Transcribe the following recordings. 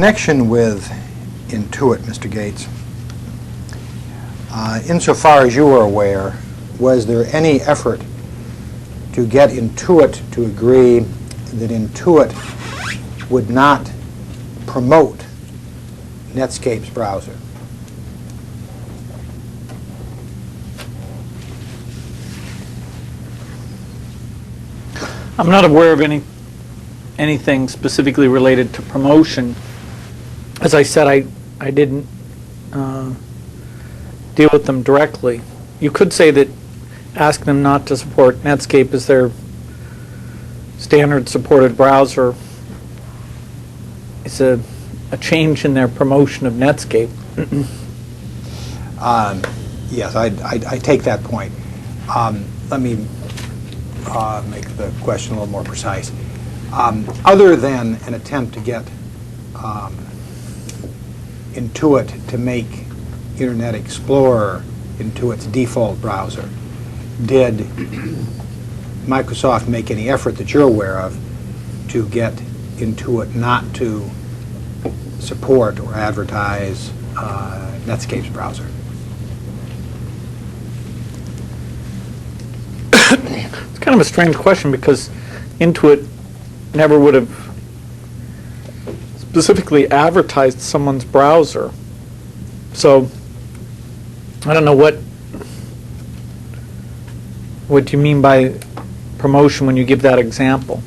Connection with Intuit, Mr. Gates, insofar as you are aware, was there any effort to get Intuit to agree that Intuit would not promote Netscape's browser? I'm not aware of anything specifically related to promotion. As I said, I didn't deal with them directly. You could say that ask them not to support Netscape as their standard supported browser is a change in their promotion of Netscape. Yes, I take that point. Let me make the question a little more precise. Other than an attempt to get Intuit to make Internet Explorer Intuit's default browser, did Microsoft make any effort that you're aware of to get Intuit not to support or advertise Netscape's browser? It's kind of a strange question because Intuit never would have specifically advertised someone's browser. So I don't know what you mean by promotion when you give that example.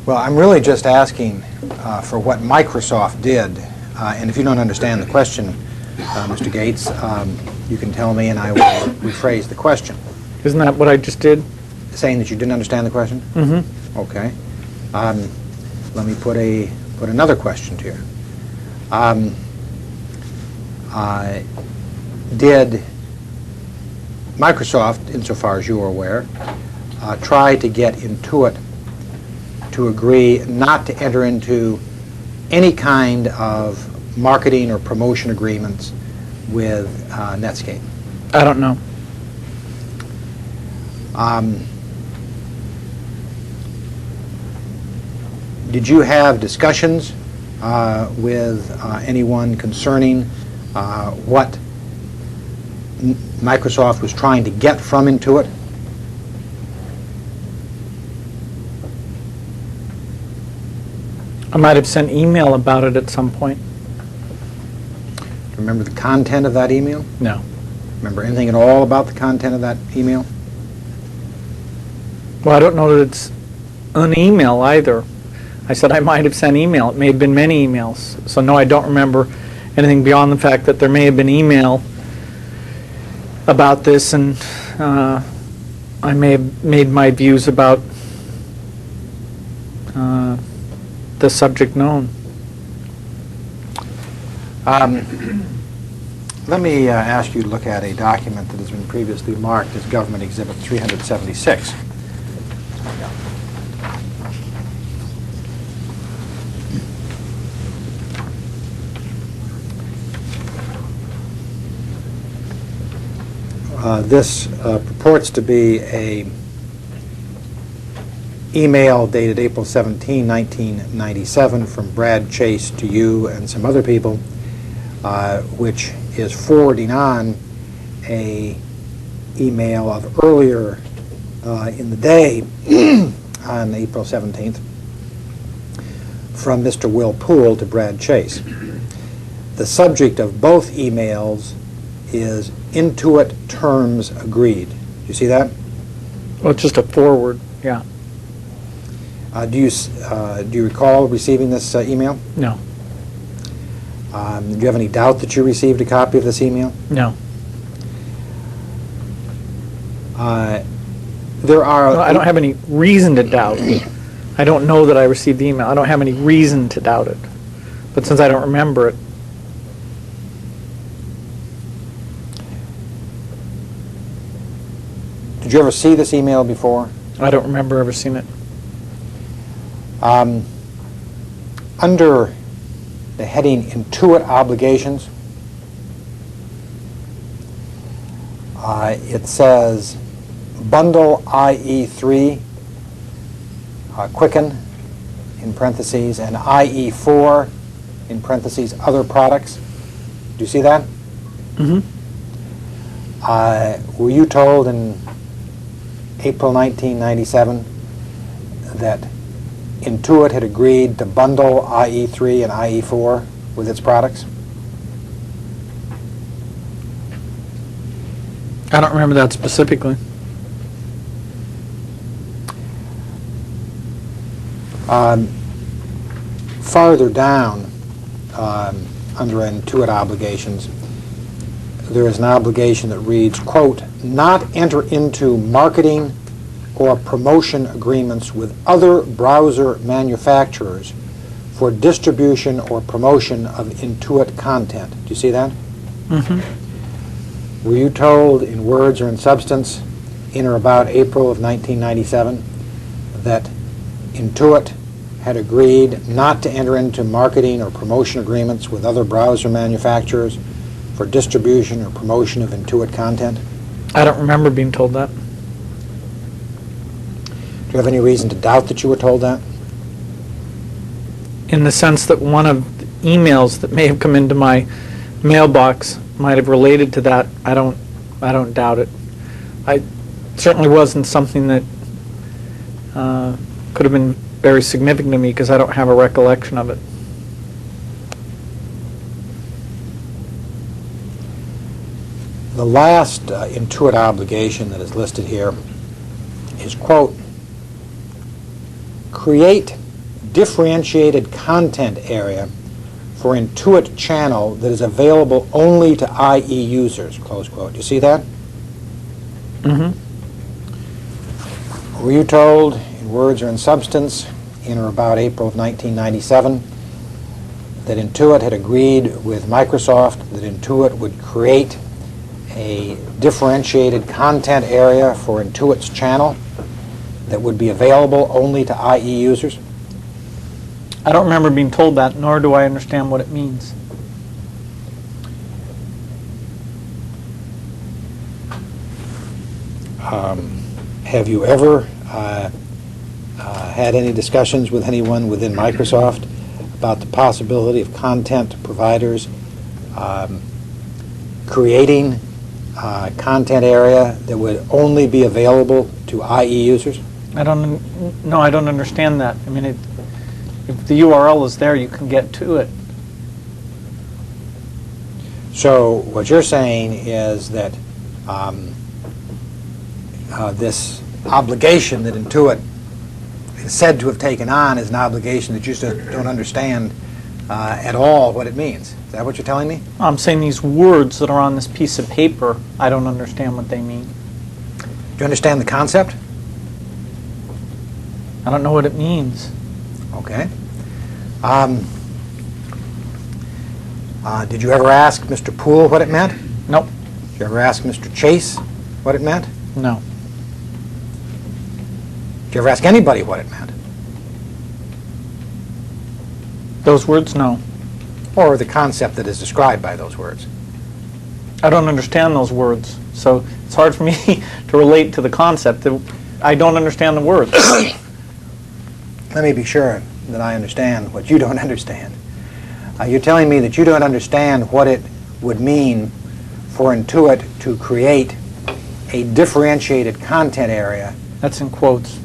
Well, I'm really just asking for what Microsoft did. And if you don't understand the question, Mr. Gates, you can tell me and I will rephrase the question. Isn't that what I just did? Saying that you didn't understand the question? Mm-hmm. Okay. Let me put another question to you. Did Microsoft, insofar as you are aware, try to get Intuit to agree not to enter into any kind of marketing or promotion agreements with Netscape? I don't know. Did you have discussions with anyone concerning what Microsoft was trying to get from Intuit? I might have sent email about it at some point. Remember the content of that email? No. Remember anything at all about the content of that email? Well, I don't know that it's an email either. I said I might have sent email. It may have been many emails. So no, I don't remember anything beyond the fact that there may have been email about this, and I may have made my views about the subject known. Let me ask you to look at a document that has been previously marked as Government Exhibit 376. This purports to be a email dated April 17, 1997 from Brad Chase to you and some other people, which is forwarding on a email of earlier in the day on April 17th from Mr. Will Poole to Brad Chase. The subject of both emails is Intuit terms agreed. Do you see that? Well, it's just a forward, yeah. Do you recall receiving this email? No. Do you have any doubt that you received a copy of this email? No. There are... Well, I don't have any reason to doubt. I don't know that I received the email. I don't have any reason to doubt it. But since I don't remember it, did you ever see this email before? I don't remember ever seeing it. Under the heading Intuit Obligations, it says Bundle IE3 Quicken in parentheses, and IE4 in parentheses, other products. Do you see that? Mm-hmm. Were you told in April 1997 that Intuit had agreed to bundle IE3 and IE4 with its products? I don't remember that specifically. Farther down, under Intuit obligations, there is an obligation that reads, quote, not enter into marketing or promotion agreements with other browser manufacturers for distribution or promotion of Intuit content. Do you see that? Mm-hmm. Were you told in words or in substance in or about April of 1997 that Intuit had agreed not to enter into marketing or promotion agreements with other browser manufacturers for distribution or promotion of Intuit content? I don't remember being told that. Do you have any reason to doubt that you were told that? In the sense that one of the emails that may have come into my mailbox might have related to that, I don't doubt it. It certainly wasn't something that could have been very significant to me because I don't have a recollection of it. The last Intuit obligation that is listed here is, quote, create differentiated content area for Intuit channel that is available only to IE users, close quote. You see that? Mm-hmm. Were you told in words or in substance in or about April of 1997 that Intuit had agreed with Microsoft that Intuit would create a differentiated content area for Intuit's channel that would be available only to IE users? I don't remember being told that, nor do I understand what it means. Have you ever had any discussions with anyone within Microsoft about the possibility of content providers creating a content area that would only be available to IE users? I don't understand that. I mean, if the URL is there, you can get to it. So what you're saying is that this obligation that Intuit is said to have taken on is an obligation that you just don't understand at all what it means. Is that what you're telling me? I'm saying these words that are on this piece of paper, I don't understand what they mean. Do you understand the concept? I don't know what it means. Okay. Did you ever ask Mr. Poole what it meant? Nope. Did you ever ask Mr. Chase what it meant? No. Did you ever ask anybody what it meant? Those words, no. Or the concept that is described by those words? I don't understand those words, so it's hard for me to relate to the concept. I don't understand the words. Let me be sure that I understand what you don't understand. You're telling me that you don't understand what it would mean for Intuit to create a differentiated content area. That's in quotes.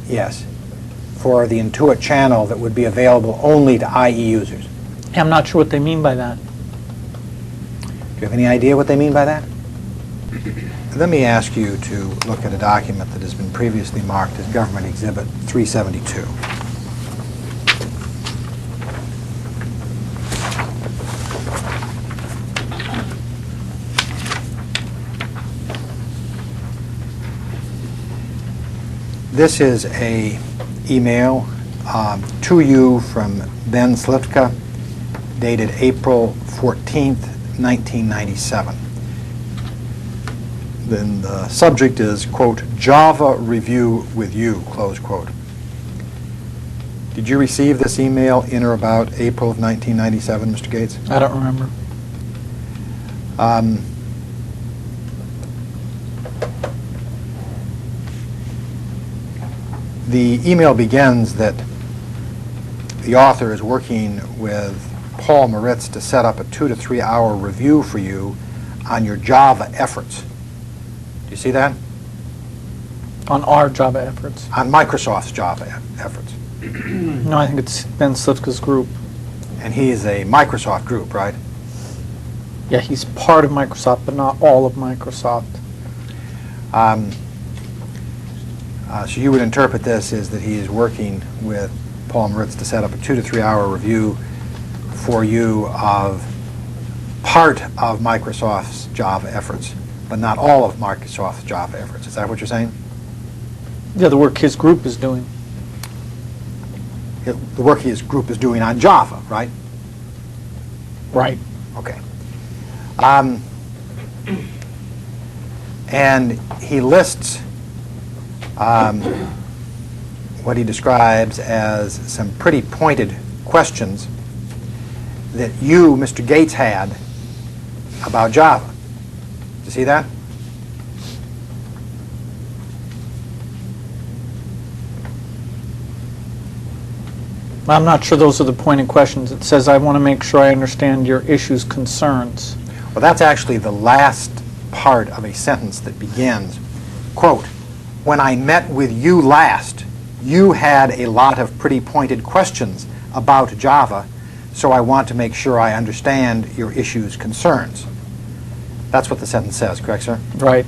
Yes, for the Intuit channel that would be available only to IE users. I'm not sure what they mean by that. Do you have any idea what they mean by that? Let me ask you to look at a document that has been previously marked as Government Exhibit 372. This is a email to you from Ben Slivka, dated April 14th, 1997. Then the subject is, quote, Java review with you, close quote. Did you receive this email in or about April of 1997, Mr. Gates? I don't remember. The email begins that the author is working with Paul Moritz to set up a 2 to 3 hour review for you on your Java efforts. Do you see that? On our Java efforts. On Microsoft's Java efforts. No, I think it's Ben Slivka's group. And he is a Microsoft group, right? Yeah, he's part of Microsoft, but not all of Microsoft. So you would interpret this as that he is working with Paul Moritz to set up a 2 to 3 hour review for you of part of Microsoft's Java efforts, but not all of Microsoft's Java efforts. Is that what you're saying? Yeah, the work his group is doing. The work his group is doing on Java, right? Right. Okay. And he lists what he describes as some pretty pointed questions that you, Mr. Gates, had about Java. Do you see that? I'm not sure those are the pointed questions. It says, I want to make sure I understand your issues, concerns. Well, that's actually the last part of a sentence that begins, quote, when I met with you last, you had a lot of pretty pointed questions about Java, so I want to make sure I understand your issues, concerns. That's what the sentence says, correct, sir? Right.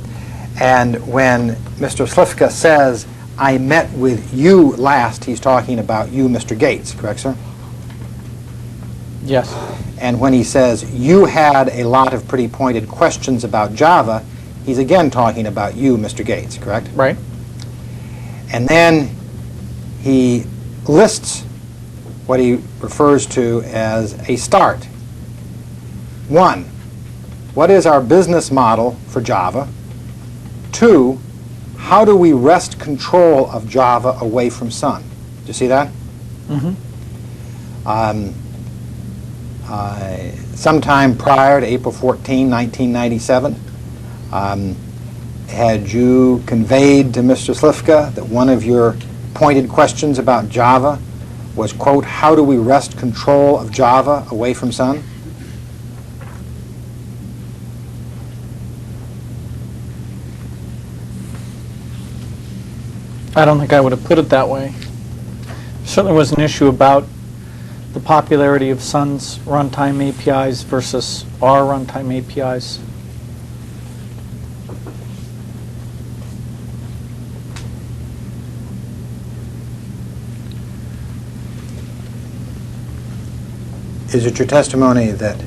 And when Mr. Slivka says, I met with you last, he's talking about you, Mr. Gates, correct, sir? Yes. And when he says, you had a lot of pretty pointed questions about Java, he's again talking about you, Mr. Gates, correct? Right. And then he lists what he refers to as a start. 1, what is our business model for Java? 2, how do we wrest control of Java away from Sun? Do you see that? Mm-hmm. Sometime prior to April 14, 1997, had you conveyed to Mr. Slivka that one of your pointed questions about Java was, quote, how do we wrest control of Java away from Sun? I don't think I would have put it that way. Certainly was an issue about the popularity of Sun's runtime APIs versus our runtime APIs. Is it your testimony that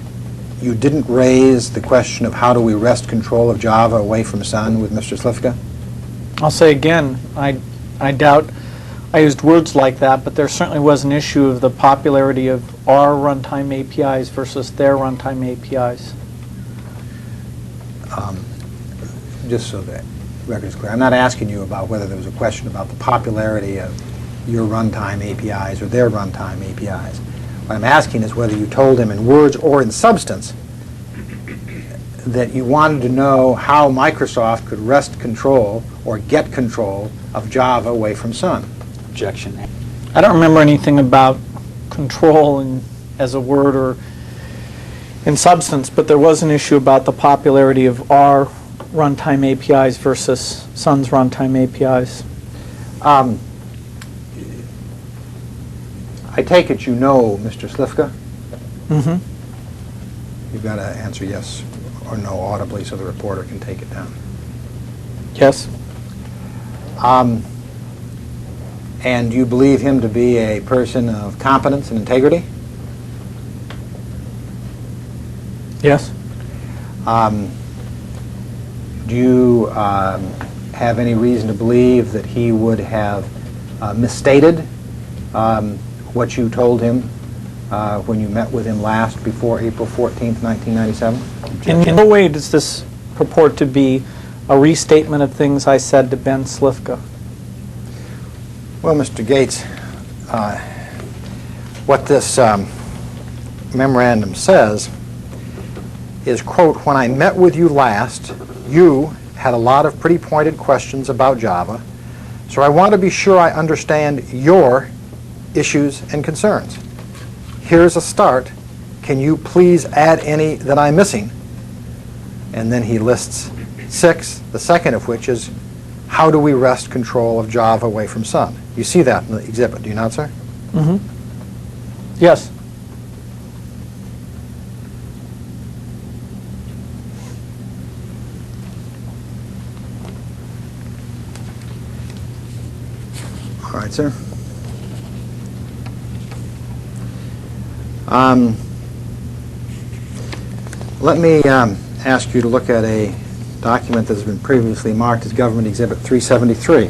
you didn't raise the question of how do we wrest control of Java away from Sun with Mr. Slivka? I'll say again, I doubt I used words like that, but there certainly was an issue of the popularity of our runtime APIs versus their runtime APIs. Just so that the record is clear, I'm not asking you about whether there was a question about the popularity of your runtime APIs or their runtime APIs. What I'm asking is whether you told him in words or in substance that you wanted to know how Microsoft could wrest control or get control of Java away from Sun. Objection. I don't remember anything about control as a word or in substance, but there was an issue about the popularity of our runtime APIs versus Sun's runtime APIs. I take it you know Mr. Slivka? Mm-hmm. You've got to answer yes or no audibly so the reporter can take it down. Yes. And you believe him to be a person of competence and integrity? Yes. Do you have any reason to believe that he would have misstated what you told him when you met with him last before April 14th, 1997? In no way does this purport to be a restatement of things I said to Ben Slivka. Well, Mr. Gates, what this memorandum says is, quote, when I met with you last, you had a lot of pretty pointed questions about Java, so I want to be sure I understand your issues and concerns. Here's a start. Can you please add any that I'm missing? And then he lists 6, the second of which is, how do we wrest control of Java away from Sun? You see that in the exhibit, do you not, sir? Mm-hmm. Yes. All right, sir. Let me ask you to look at a document that has been previously marked as Government Exhibit 373.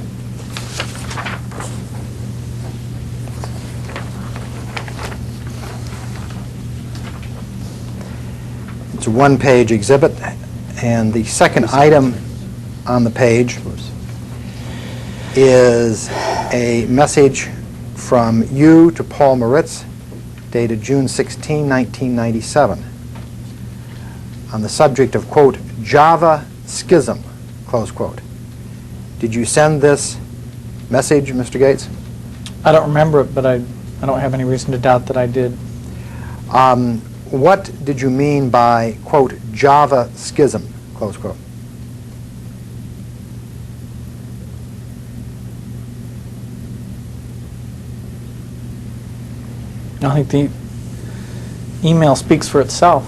It's a one-page exhibit, and the second item on the page is a message from you to Paul Moritz, dated June 16, 1997, on the subject of, quote, Java schism, close quote. Did you send this message, Mr. Gates? I don't remember it, but I don't have any reason to doubt that I did. What did you mean by, quote, Java schism, close quote? I think the email speaks for itself.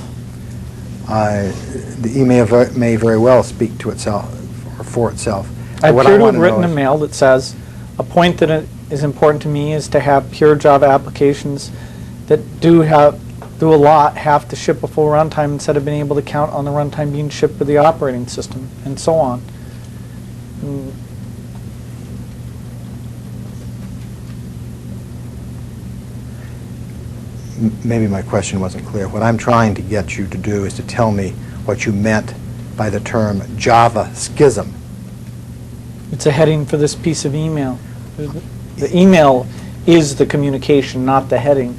The email may very well speak to itself or for itself. I What appear to want have written a mail that says, a point that is important to me is to have pure Java applications that do a lot have to ship a full runtime instead of being able to count on the runtime being shipped with the operating system, and so on. Maybe my question wasn't clear. What I'm trying to get you to do is to tell me what you meant by the term Java schism. It's a heading for this piece of email. The email is the communication, not the heading.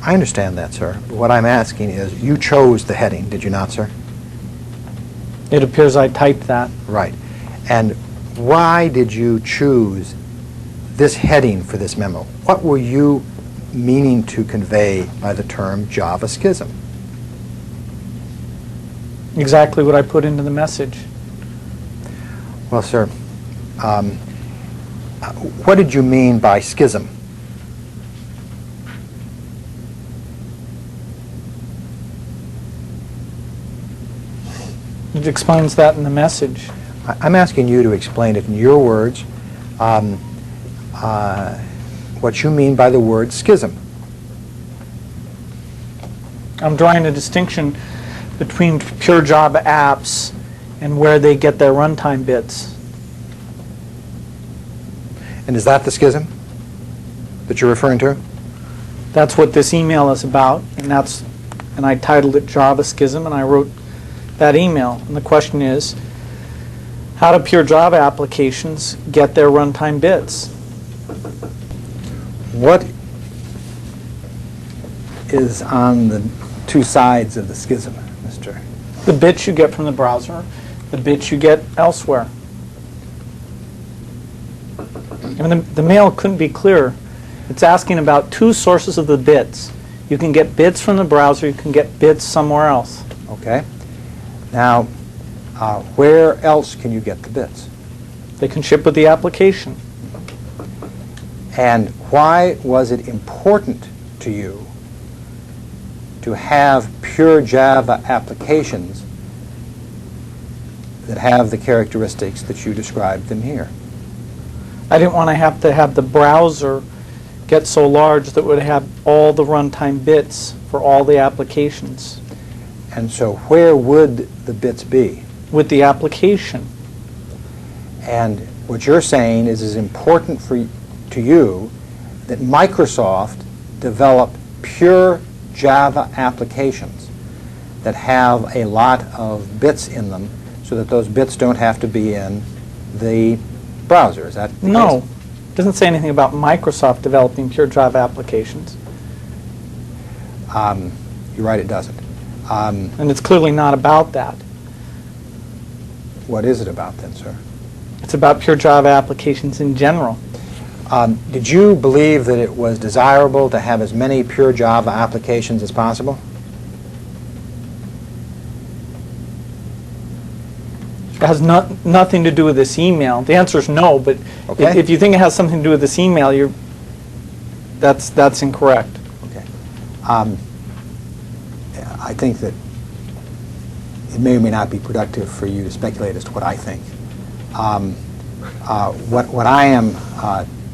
I understand that, sir. But what I'm asking is, you chose the heading, did you not, sir? It appears I typed that. Right. And why did you choose this heading for this memo? What were you meaning to convey by the term Java schism? Exactly what I put into the message. Well, sir, what did you mean by schism? It explains that in the message. I'm asking you to explain it in your words, what you mean by the word schism. I'm drawing a distinction between pure Java apps and where they get their runtime bits. And is that the schism that you're referring to? That's what this email is about, and I titled it Java Schism, and I wrote that email. And the question is, how do pure Java applications get their runtime bits? What is on the two sides of the schism, Mr.? The bits you get from the browser, the bits you get elsewhere. I mean, the mail couldn't be clearer. It's asking about two sources of the bits. You can get bits from the browser, you can get bits somewhere else. Okay. Now, where else can you get the bits? They can ship with the application. And why was it important to you to have pure Java applications that have the characteristics that you described them here? I didn't want to have the browser get so large that it would have all the runtime bits for all the applications. And so where would the bits be? With the application. And what you're saying is important to you that Microsoft develop pure Java applications that have a lot of bits in them so that those bits don't have to be in the browser. Is that the No. case? It doesn't say anything about Microsoft developing pure Java applications. You're right, it doesn't. And it's clearly not about that. What is it about then, sir? It's about pure Java applications in general. Did you believe that it was desirable to have as many pure Java applications as possible? It has nothing to do with this email. The answer is no, but Okay. if you think it has something to do with this email, that's incorrect. Okay. I think that it may or may not be productive for you to speculate as to what I think. What I am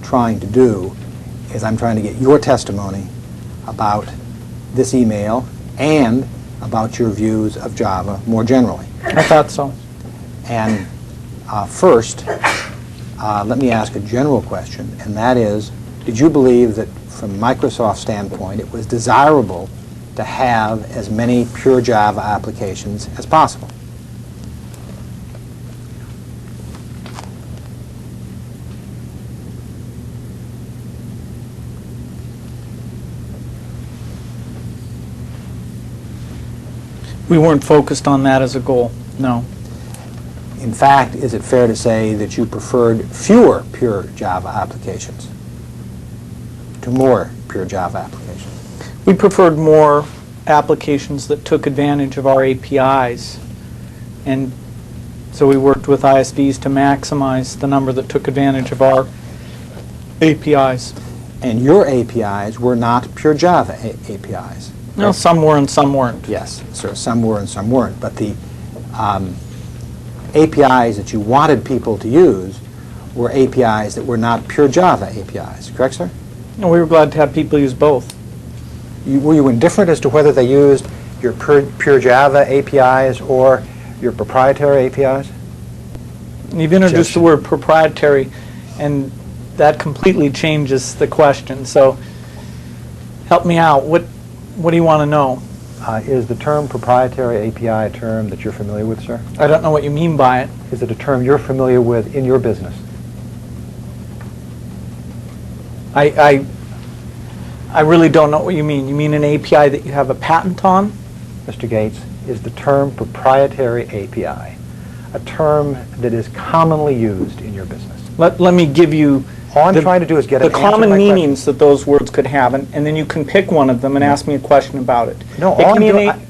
trying to do is I'm trying to get your testimony about this email and about your views of Java more generally. I thought so. And first, let me ask a general question, and that is, did you believe that from Microsoft's standpoint it was desirable to have as many pure Java applications as possible? We weren't focused on that as a goal, no. In fact, is it fair to say that you preferred fewer pure Java applications to more pure Java applications? We preferred more applications that took advantage of our APIs, and so we worked with ISVs to maximize the number that took advantage of our APIs. And your APIs were not pure Java APIs. No, some were and some weren't. Yes, so some were and some weren't, but the APIs that you wanted people to use were APIs that were not pure Java APIs, correct, sir? And we were glad to have people use both. Were you indifferent as to whether they used your pure Java APIs or your proprietary APIs? You've introduced the word proprietary, and that completely changes the question. So help me out. What do you want to know? Is the term proprietary API a term that you're familiar with, sir? I don't know what you mean by it. Is it a term you're familiar with in your business? I really don't know what you mean. You mean an API that you have a patent on? Mr. Gates, is the term proprietary API a term that is commonly used in your business? Let me give you All I'm trying to do is get the an answer to common my question. meanings that those words could have, and then you can pick one of them and ask me a question about it. No, It all can I'm be an doing-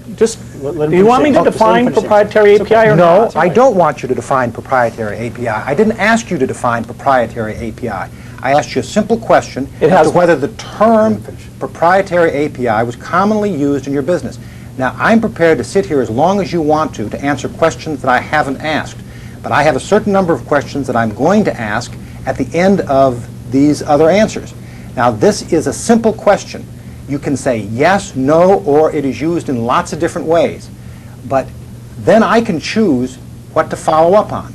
do you want me to define proprietary API or No, not? I don't want you to define proprietary API. I didn't ask you to define proprietary API. I asked you a simple question as to whether the term proprietary API was commonly used in your business. Now, I'm prepared to sit here as long as you want to answer questions that I haven't asked. But I have a certain number of questions that I'm going to ask at the end of these other answers. Now, this is a simple question. You can say yes, no, or it is used in lots of different ways. But then I can choose what to follow up on.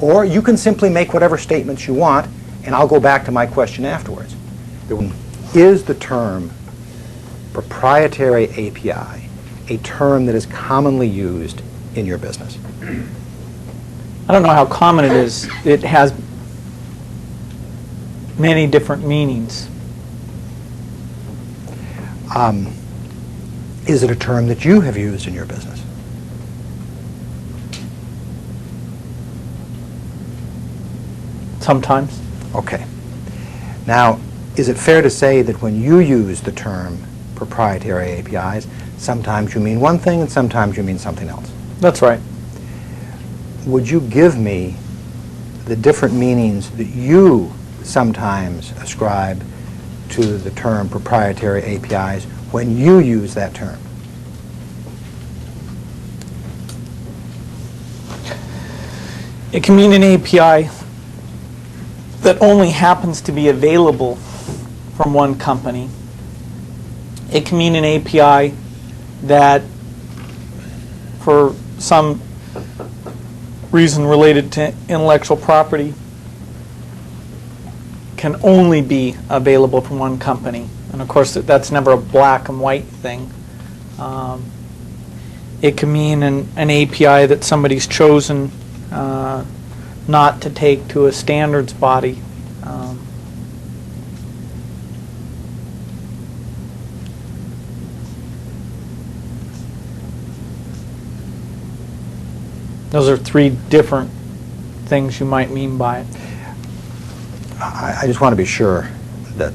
Or you can simply make whatever statements you want, and I'll go back to my question afterwards. Is the term proprietary API a term that is commonly used in your business? I don't know how common it is. It has many different meanings. Is it a term that you have used in your business? Sometimes. Okay. Now, is it fair to say that when you use the term proprietary APIs, sometimes you mean one thing and sometimes you mean something else? That's right. Would you give me the different meanings that you sometimes ascribe to the term proprietary APIs when you use that term? It can mean an API that only happens to be available from one company. It can mean an API that, for some reason related to intellectual property, can only be available from one company. And of course, that's never a black and white thing. It can mean an API that somebody's chosen not to take to a standards body. Those are three different things you might mean by it. I just want to be sure that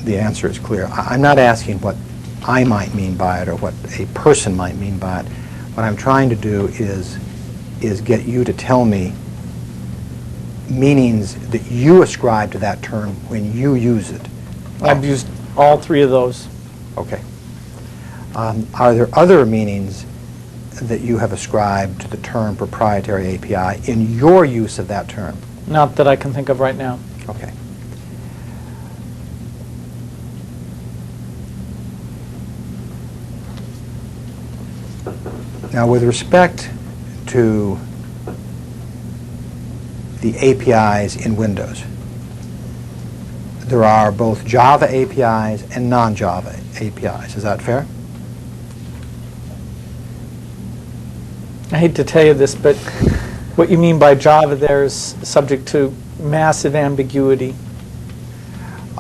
the answer is clear. I'm not asking what I might mean by it or what a person might mean by it. What I'm trying to do is get you to tell me meanings that you ascribe to that term when you use it. I've used all three of those. Okay. Are there other meanings that you have ascribed to the term proprietary API in your use of that term? Not that I can think of right now. Okay. Now, with respect to the APIs in Windows, there are both Java APIs and non-Java APIs. Is that fair? I hate to tell you this, but what you mean by Java there is subject to massive ambiguity.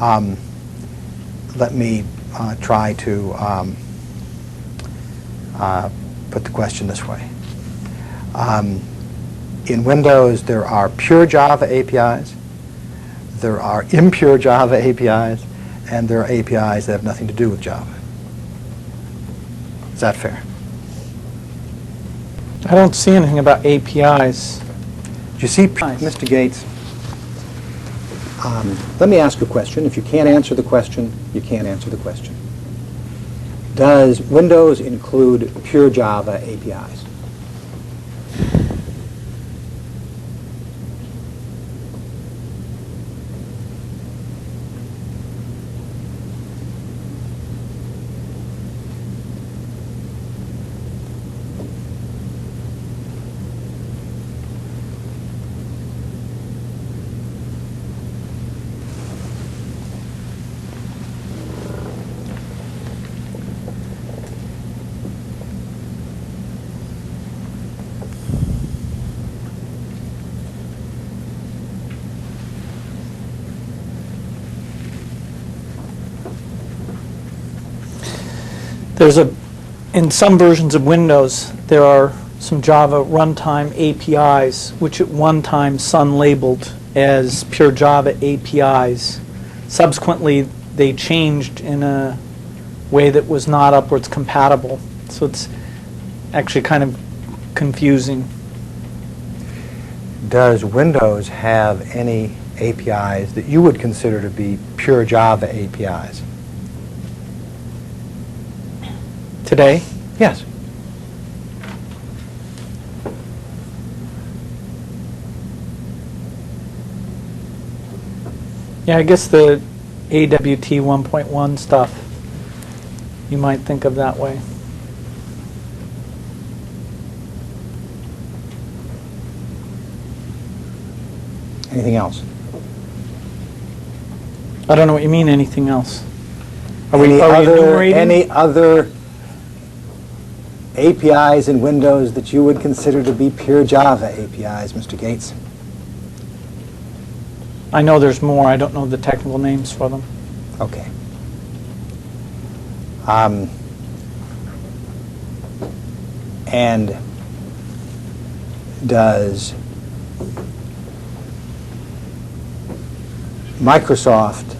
Let me try to put the question this way. In Windows, there are pure Java APIs, there are impure Java APIs, and there are APIs that have nothing to do with Java. Is that fair? I don't see anything about APIs. Do you see, Nice. Mr. Gates? Let me ask a question. If you can't answer the question, you can't answer the question. Does Windows include pure Java APIs? In some versions of Windows, there are some Java runtime APIs, which at one time Sun labeled as pure Java APIs. Subsequently, they changed in a way that was not upwards compatible. So it's actually kind of confusing. Does Windows have any APIs that you would consider to be pure Java APIs? Today, Yes. yeah, I guess the AWT 1.1 stuff, you might think of that way. Anything else? I don't know what you mean, anything else. Are Any we other, enumerating? any other APIs in Windows that you would consider to be pure Java APIs, Mr. Gates? I know there's more. I don't know the technical names for them. Okay. And does Microsoft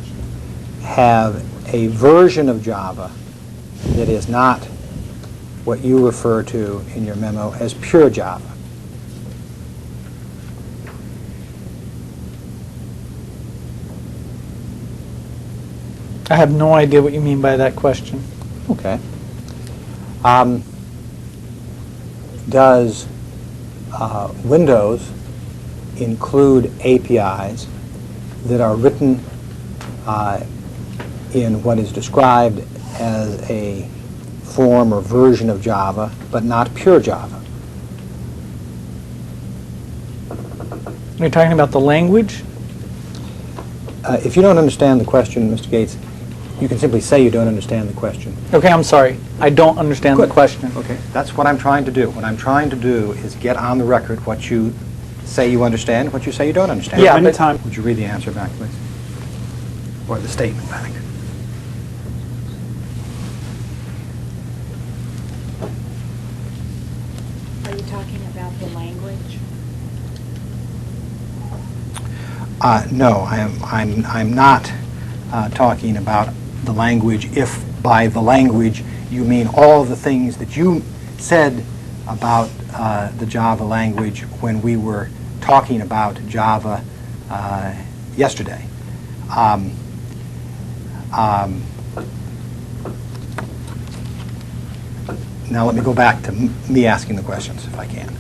have a version of Java that is not what you refer to in your memo as pure Java? I have no idea what you mean by that question. Okay. Does Windows include APIs that are written in what is described as a form or version of Java, but not pure Java? Are you talking about the language? If you don't understand the question, Mr. Gates, you can simply say you don't understand the question. Okay, I'm sorry. I don't understand Good. the question. Okay, that's what I'm trying to do. What I'm trying to do is get on the record what you say you understand, what you say you don't understand. Yeah, anytime. Would you read the answer back, please? Or the statement back? Are you talking about the language? No, I'm not talking about the language, if by the language you mean all of the things that you said about the Java language when we were talking about Java yesterday. Now let me go back to me asking the questions, if I can.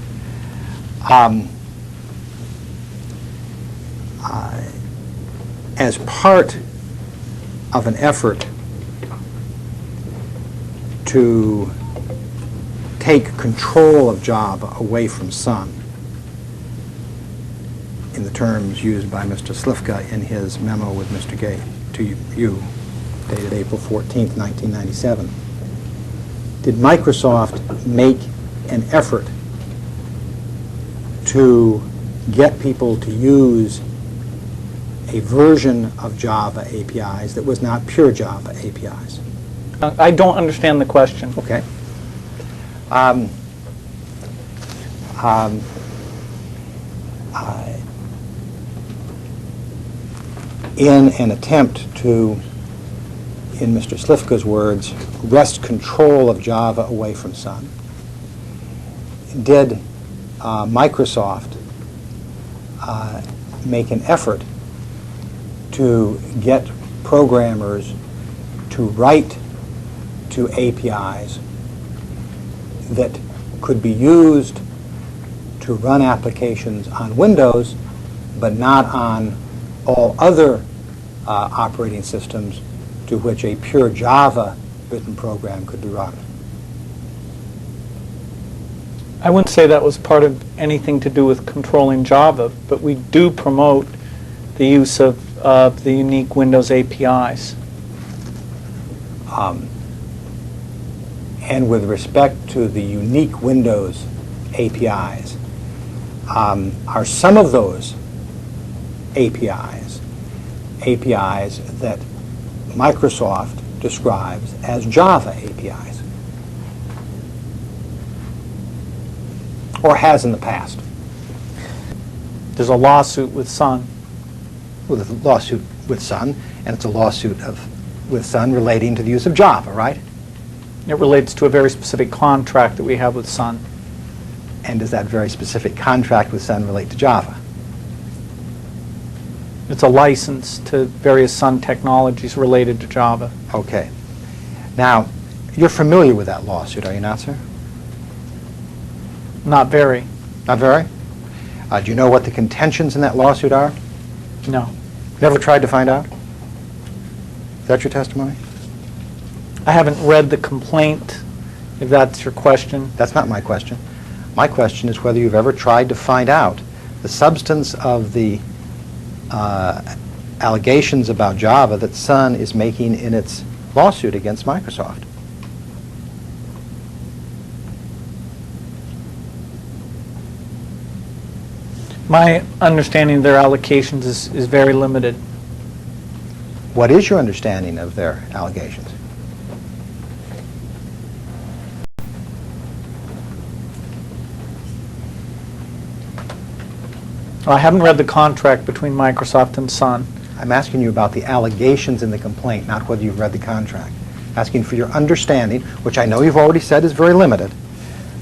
As part of an effort to take control of Java away from Sun, in the terms used by Mr. Slivka in his memo with Mr. Gate to you, dated April 14th, 1997, did Microsoft make an effort to get people to use a version of Java APIs that was not pure Java APIs? I don't understand the question. Okay. In an attempt to, in Mr. Slivka's words, wrest control of Java away from Sun, did Microsoft make an effort to get programmers to write to APIs that could be used to run applications on Windows, but not on all other operating systems to which a pure Java written program could be run? I wouldn't say that was part of anything to do with controlling Java, but we do promote the use of the unique Windows APIs. And with respect to the unique Windows APIs, are some of those APIs that Microsoft describes as Java APIs, or has in the past? There's a lawsuit with Sun. With a lawsuit with Sun, and it's a lawsuit with Sun relating to the use of Java, right? It relates to a very specific contract that we have with Sun. And does that very specific contract with Sun relate to Java? It's a license to various Sun technologies related to Java. Okay. Now, you're familiar with that lawsuit, are you not, sir? Not very. Not very? Do you know what the contentions in that lawsuit are? No. Never tried to find out? Is that your testimony? I haven't read the complaint, if that's your question. That's not my question. My question is whether you've ever tried to find out the substance of the allegations about Java that Sun is making in its lawsuit against Microsoft. My understanding of their allocations is very limited. What is your understanding of their allegations? I haven't read the contract between Microsoft and Sun. I'm asking you about the allegations in the complaint, not whether you've read the contract. Asking for your understanding, which I know you've already said is very limited,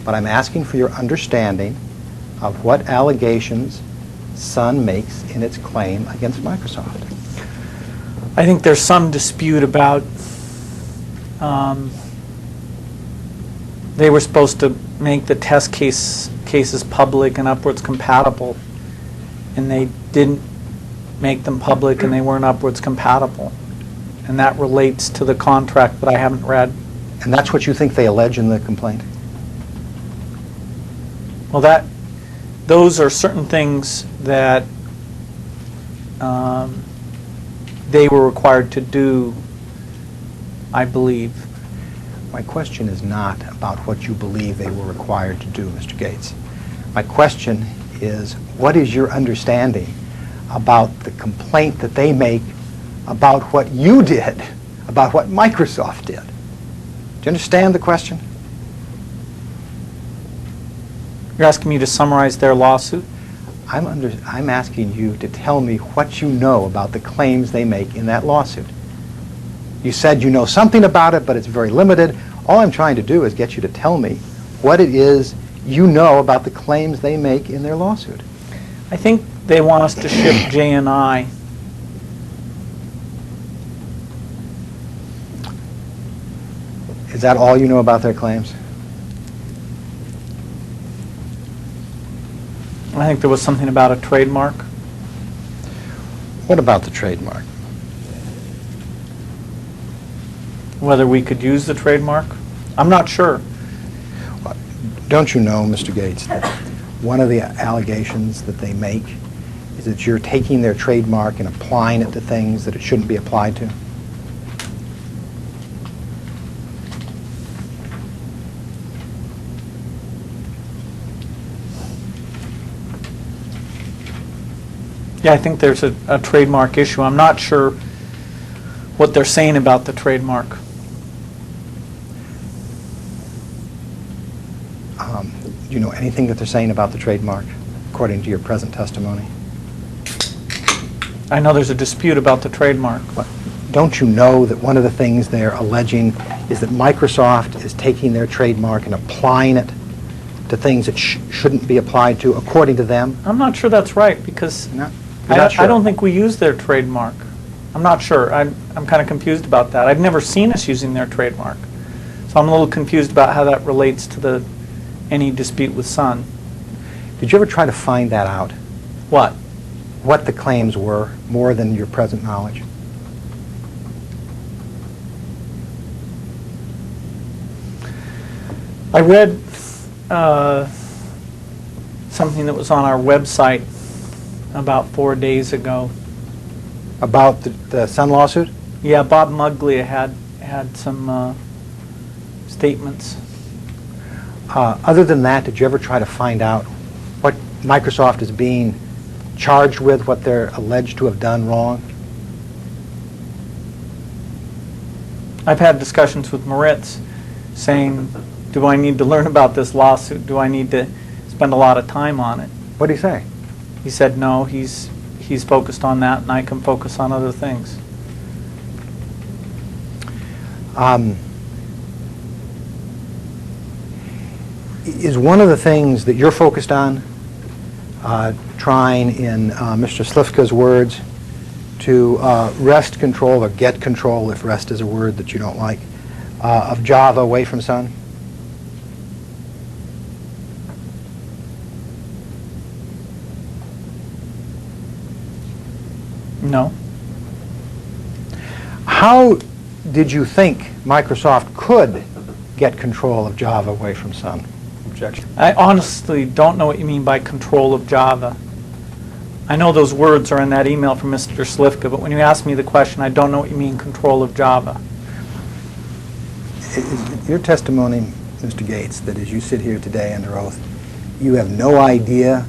but I'm asking for your understanding of what allegations Sun makes in its claim against Microsoft. I think there's some dispute about they were supposed to make the test cases public and upwards compatible, and they didn't make them public and they weren't upwards compatible. And that relates to the contract that I haven't read. And that's what you think they allege in the complaint? Well, those are certain things that they were required to do, I believe. My question is not about what you believe they were required to do, Mr. Gates. My question is, what is your understanding about the complaint that they make about what you did, about what Microsoft did? Do you understand the question? You're asking me to summarize their lawsuit? I'm asking you to tell me what you know about the claims they make in that lawsuit. You said you know something about it, but it's very limited. All I'm trying to do is get you to tell me what it is you know about the claims they make in their lawsuit. I think they want us to ship J&I. Is that all you know about their claims? I think there was something about a trademark. What about the trademark? Whether we could use the trademark? I'm not sure. Don't you know, Mr. Gates, that one of the allegations that they make is that you're taking their trademark and applying it to things that it shouldn't be applied to? Yeah, I think there's a trademark issue. I'm not sure what they're saying about the trademark. Do you know anything that they're saying about the trademark, according to your present testimony? I know there's a dispute about the trademark. Don't you know that one of the things they're alleging is that Microsoft is taking their trademark and applying it to things that shouldn't be applied to, according to them? I'm not sure that's right, because You're not sure? I don't think we use their trademark. I'm not sure. I'm kind of confused about that. I've never seen us using their trademark. So I'm a little confused about how that relates to any dispute with Sun. Did you ever try to find that out? What? What the claims were, more than your present knowledge? I read something that was on our website about 4 days ago. About the Sun lawsuit? Yeah, Bob Muglia had some statements. Other than that, did you ever try to find out what Microsoft is being charged with, what they're alleged to have done wrong? I've had discussions with Moritz saying, do I need to learn about this lawsuit? Do I need to spend a lot of time on it? What did he say? He said no, he's focused on that and I can focus on other things. Is one of the things that you're focused on trying, in Mr. Slifka's words, to wrest control, or get control, if wrest is a word that you don't like, of Java away from Sun? No. How did you think Microsoft could get control of Java away from Sun? Objection. I honestly don't know what you mean by control of Java. I know those words are in that email from Mr. Slifka, but when you ask me the question, I don't know what you mean control of Java. Is your testimony, Mr. Gates, that as you sit here today under oath, you have no idea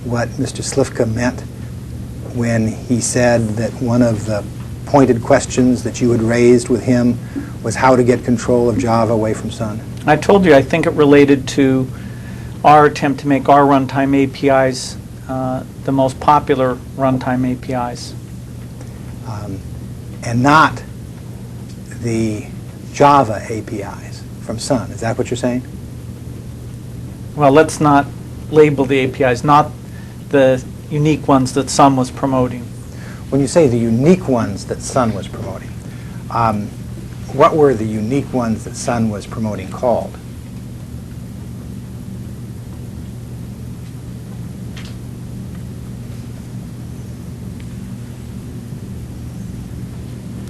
what Mr. Slifka meant when he said that one of the pointed questions that you had raised with him was how to get control of Java away from Sun? I told you I think it related to our attempt to make our runtime APIs the most popular runtime APIs. And not the Java APIs from Sun. Is that what you're saying? Well, let's not label the APIs, not the unique ones that Sun was promoting. When you say the unique ones that Sun was promoting, what were the unique ones that Sun was promoting called?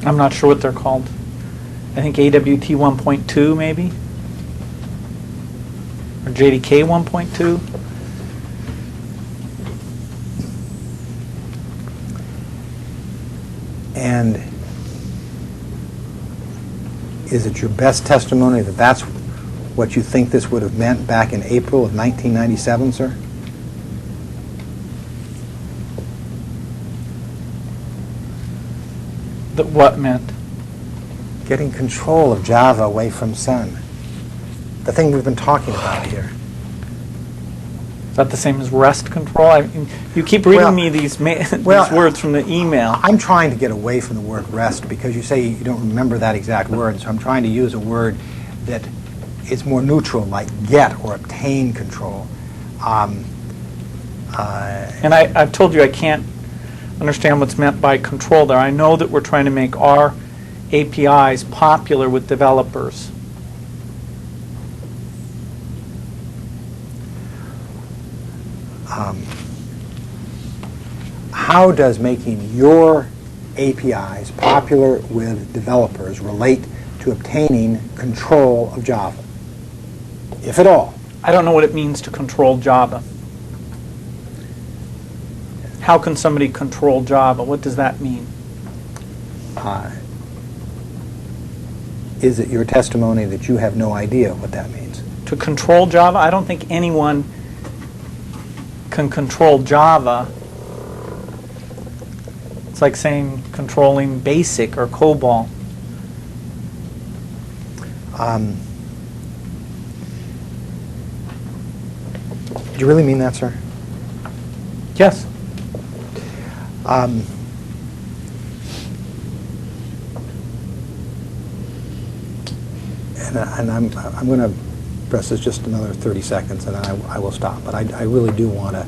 I'm not sure what they're called. I think AWT 1.2 maybe? Or JDK 1.2? And is it your best testimony that that's what you think this would have meant back in April of 1997, sir? That what meant? Getting control of Java away from Sun. The thing we've been talking about here. Is that the same as REST control? I mean, you keep reading Well- me these well, these words from the email. I'm trying to get away from the word rest because you say you don't remember that exact word, so I'm trying to use a word that is more neutral, like get or obtain control. And I've told you I can't understand what's meant by control there. I know that we're trying to make our APIs popular with developers. How does making your APIs popular with developers relate to obtaining control of Java, if at all? I don't know what it means to control Java. How can somebody control Java? What does that mean? Is it your testimony that you have no idea what that means? To control Java? I don't think anyone can control Java. It's like saying controlling BASIC or COBOL. Do you really mean that, sir? Yes. And I'm going to press this just another 30 seconds, and then I will stop. But I really do want to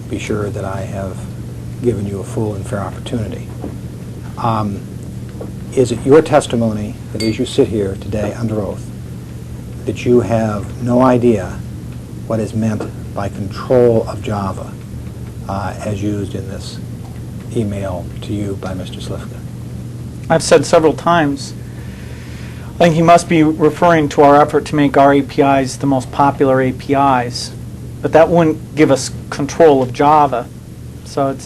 be sure that I have given you a full and fair opportunity. Is it your testimony that as you sit here today under oath, that you have no idea what is meant by control of Java as used in this email to you by Mr. Slifka? I've said several times, I think he must be referring to our effort to make our APIs the most popular APIs, but that wouldn't give us control of Java. So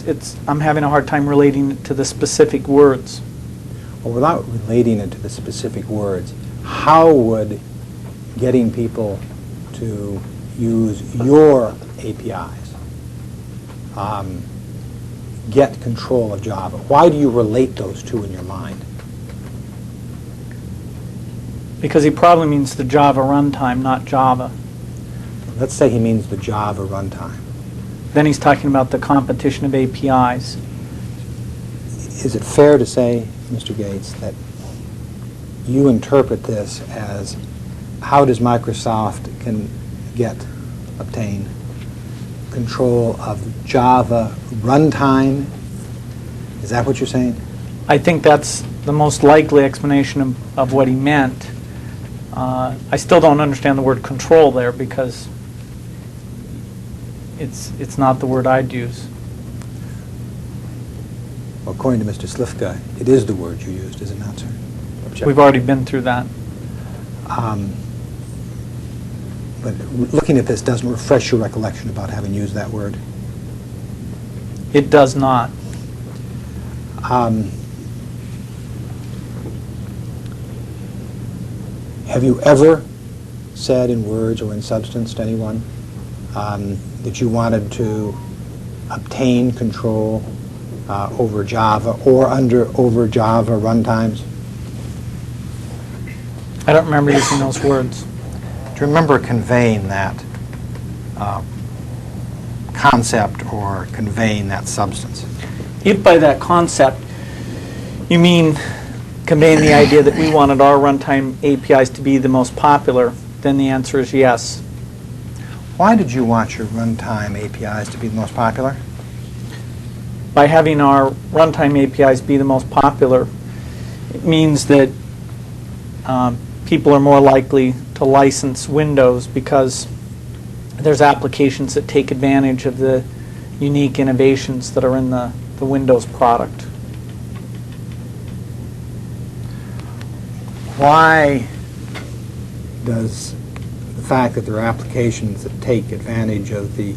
I'm having a hard time relating it to the specific words. Well, without relating it to the specific words, how would getting people to use your APIs get control of Java? Why do you relate those two in your mind? Because he probably means the Java runtime, not Java. Let's say he means the Java runtime. Then he's talking about the competition of APIs. Is it fair to say, Mr. Gates, that you interpret this as how does Microsoft obtain control of Java runtime? Is that what you're saying? I think that's the most likely explanation of what he meant. I still don't understand the word control there because it's not the word I'd use. Well, according to Mr. Slifka, it is the word you used, is it not, sir? We've already been through that. But looking at this doesn't refresh your recollection about having used that word. It does not. Have you ever said in words or in substance to anyone that you wanted to obtain control over Java or over Java runtimes? I don't remember using those words. Do you remember conveying that concept or conveying that substance? If by that concept you mean conveying the idea that we wanted our runtime APIs to be the most popular, then the answer is yes. Why did you want your runtime APIs to be the most popular? By having our runtime APIs be the most popular, it means that people are more likely to license Windows because there's applications that take advantage of the unique innovations that are in the Windows product. Why does the fact that there are applications that take advantage of the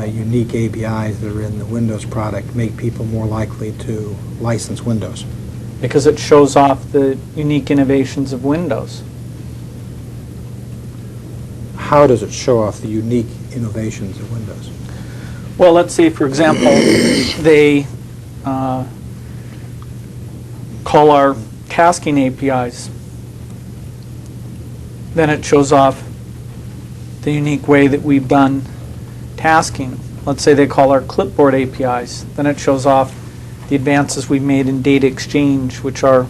unique APIs that are in the Windows product make people more likely to license Windows? Because it shows off the unique innovations of Windows. How does it show off the unique innovations of Windows? Well, let's say, for example, they call our tasking APIs. Then it shows off the unique way that we've done tasking, let's say they call our clipboard APIs, then it shows off the advances we've made in data exchange, which are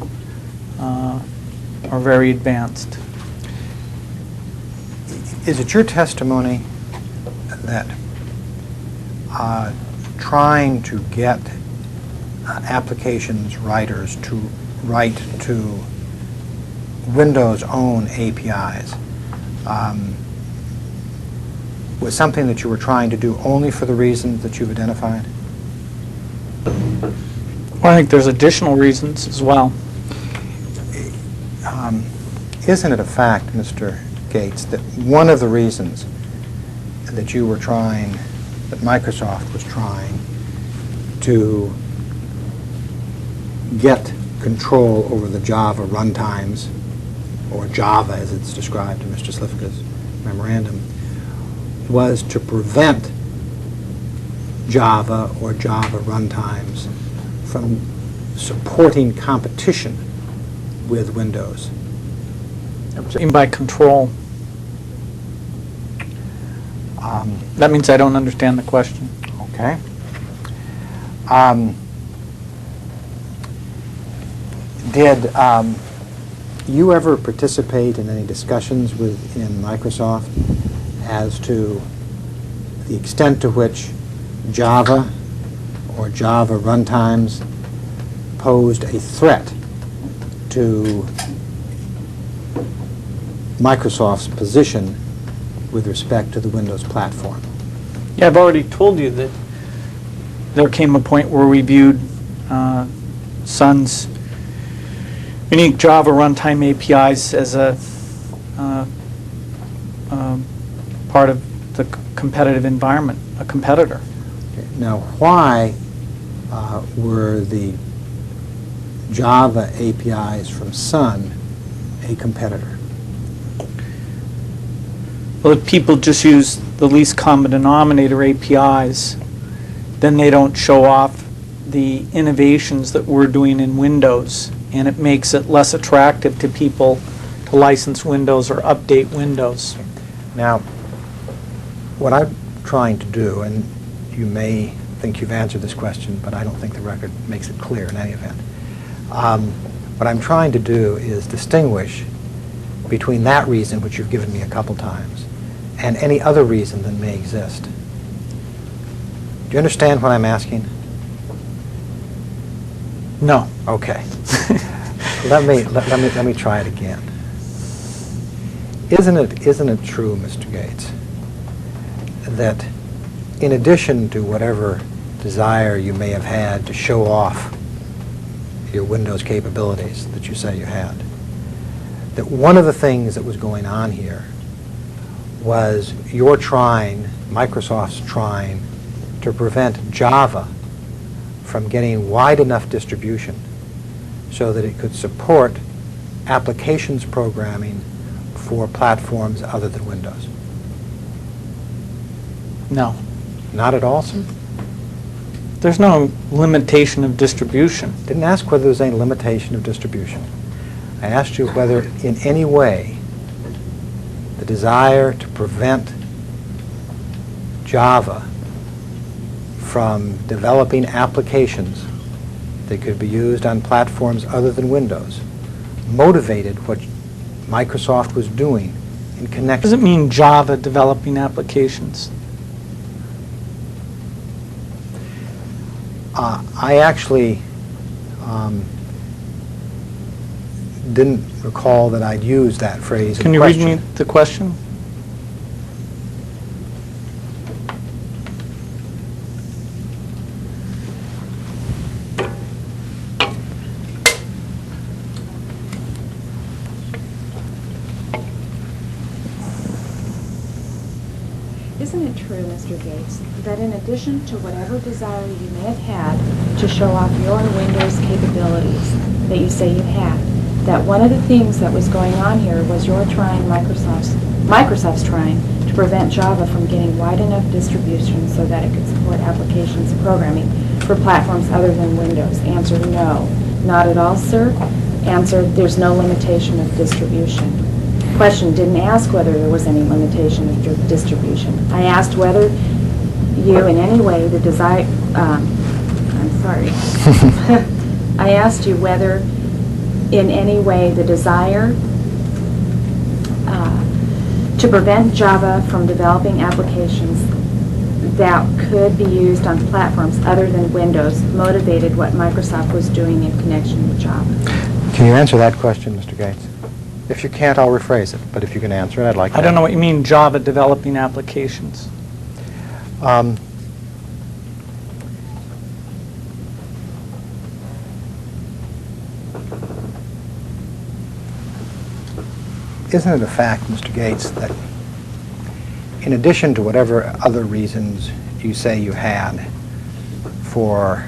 very advanced. Is it your testimony that trying to get applications writers to write to Windows' own APIs was something that you were trying to do only for the reasons that you've identified? Well, I think there's additional reasons as well. Isn't it a fact, Mr. Gates, that one of the reasons that you were trying, that Microsoft was trying to get control over the Java runtimes, or Java as it's described in Mr. Slifka's memorandum, was to prevent Java or Java runtimes from supporting competition with Windows? What do you mean by control? That means I don't understand the question. Okay. Did you ever participate in any discussions within Microsoft as to the extent to which Java or Java runtimes posed a threat to Microsoft's position with respect to the Windows platform? Yeah, I've already told you that there came a point where we viewed Sun's unique Java runtime APIs as a part of the competitive environment, a competitor. Okay. Now, why were the Java APIs from Sun a competitor? Well, if people just use the least common denominator APIs, then they don't show off the innovations that we're doing in Windows, and it makes it less attractive to people to license Windows or update Windows. Now, what I'm trying to do, and you may think you've answered this question, but I don't think the record makes it clear in any event. What I'm trying to do is distinguish between that reason, which you've given me a couple times, and any other reason that may exist. Do you understand what I'm asking? No. Okay. let me try it again. Isn't it true, Mr. Gates, that in addition to whatever desire you may have had to show off your Windows capabilities that you say you had, that one of the things that was going on here was you're trying, Microsoft's trying, to prevent Java from getting wide enough distribution so that it could support applications programming for platforms other than Windows? No. Not at all, sir? There's no limitation of distribution. Didn't ask whether there's any limitation of distribution. I asked you whether in any way the desire to prevent Java from developing applications that could be used on platforms other than Windows motivated what Microsoft was doing in connection. Does it mean Java developing applications? I actually didn't recall that I'd used that phrase in Can the you read question. me the question? Isn't it true, Mr. Gates, that in addition to whatever desire you may have had to show off your Windows capabilities that you say you had, that one of the things that was going on here was you're trying, Microsoft's trying to prevent Java from getting wide enough distribution so that it could support applications programming for platforms other than Windows? Answer, no. Not at all, sir. Answer, there's no limitation of distribution. Question, didn't ask whether there was any limitation of distribution. I asked whether you in any way the desire, I'm sorry. I asked you whether in any way the desire to prevent Java from developing applications that could be used on platforms other than Windows motivated what Microsoft was doing in connection with Java. Can you answer that question, Mr. Gates? If you can't, I'll rephrase it, but if you can answer it, I'd like to. I don't know what you mean, Java developing applications. Isn't it a fact, Mr. Gates, that in addition to whatever other reasons you say you had for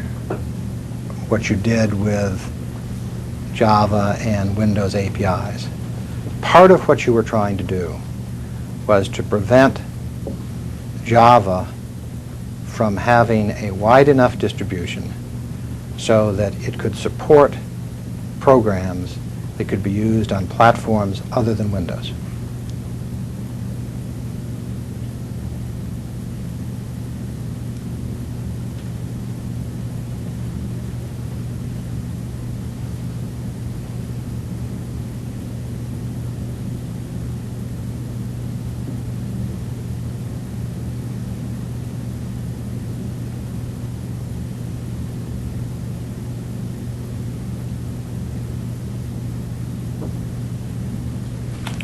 what you did with Java and Windows APIs, part of what you were trying to do was to prevent Java from having a wide enough distribution so that it could support programs that could be used on platforms other than Windows?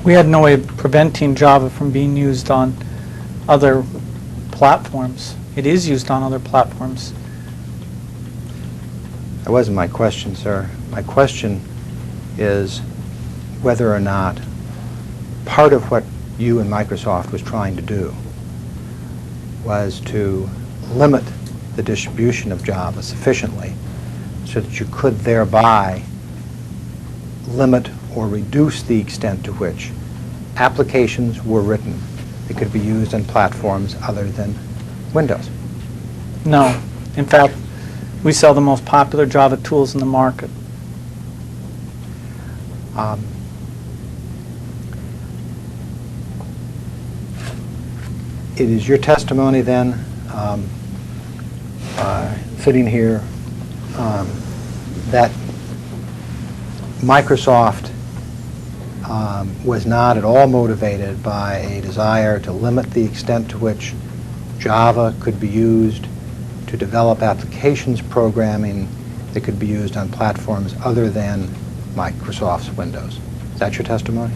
We had no way of preventing Java from being used on other platforms. It is used on other platforms. That wasn't my question, sir. My question is whether or not part of what you and Microsoft was trying to do was to limit the distribution of Java sufficiently so that you could thereby limit or reduce the extent to which applications were written that could be used on platforms other than Windows. No. In fact, we sell the most popular Java tools in the market. It is your testimony then, sitting here, that Microsoft was not at all motivated by a desire to limit the extent to which Java could be used to develop applications programming that could be used on platforms other than Microsoft's Windows. Is that your testimony?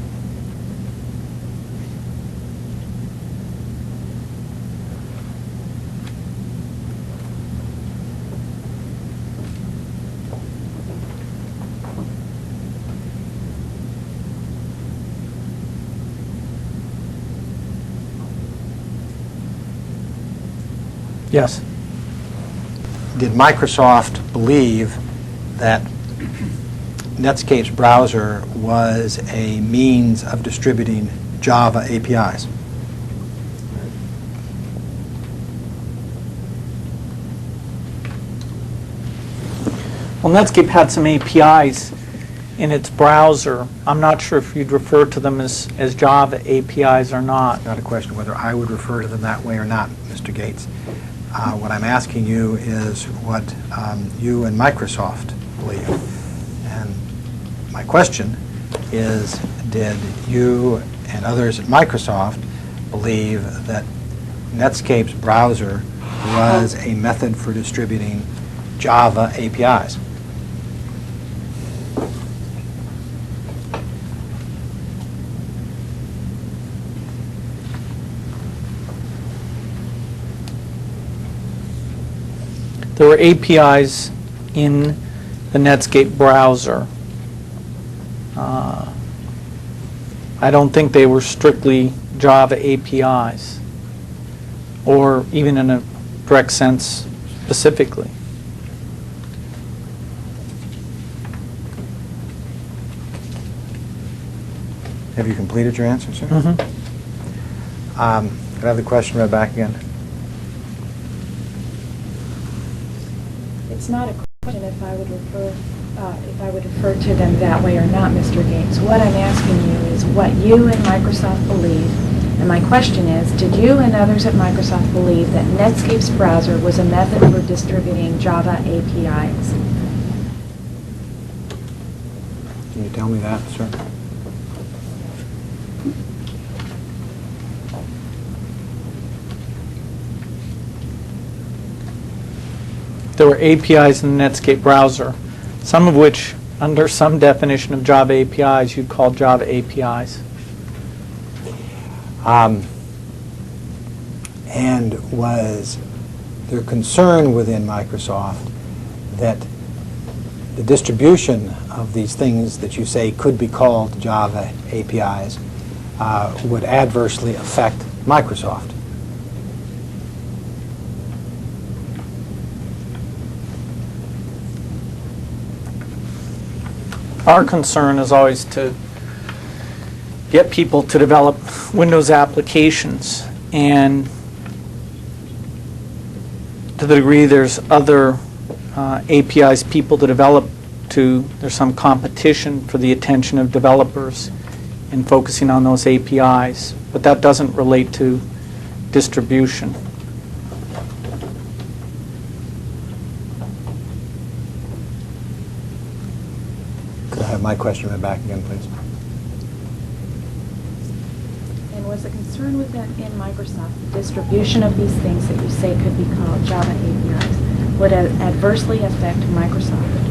Yes. Did Microsoft believe that Netscape's browser was a means of distributing Java APIs? Well, Netscape had some APIs in its browser. I'm not sure if you'd refer to them as Java APIs or not. It's not a question of whether I would refer to them that way or not, Mr. Gates. What I'm asking you is what you and Microsoft believe. And my question is, did you and others at Microsoft believe that Netscape's browser was a method for distributing Java APIs? There were APIs in the Netscape browser. I don't think they were strictly Java APIs, or even in a direct sense specifically. Have you completed your answer, sir? Mm-hmm. Could I have the question read back again? It's not a question if I would refer to them that way or not, Mr. Gates. What I'm asking you is what you and Microsoft believe And my question is, did you and others at Microsoft believe that Netscape's browser was a method for distributing Java APIs? Can you tell me that, sir? There were APIs in the Netscape browser, some of which, under some definition of Java APIs, you'd call Java APIs. And was there concern within Microsoft that the distribution of these things that you say could be called Java APIs would adversely affect Microsoft? Our concern is always to get people to develop Windows applications, and to the degree there's other APIs people to develop to, there's some competition for the attention of developers in focusing on those APIs, but that doesn't relate to distribution. Could I have my question read back again, please? And was the concern with that in Microsoft, the distribution of these things that you say could be called Java APIs, would adversely affect Microsoft?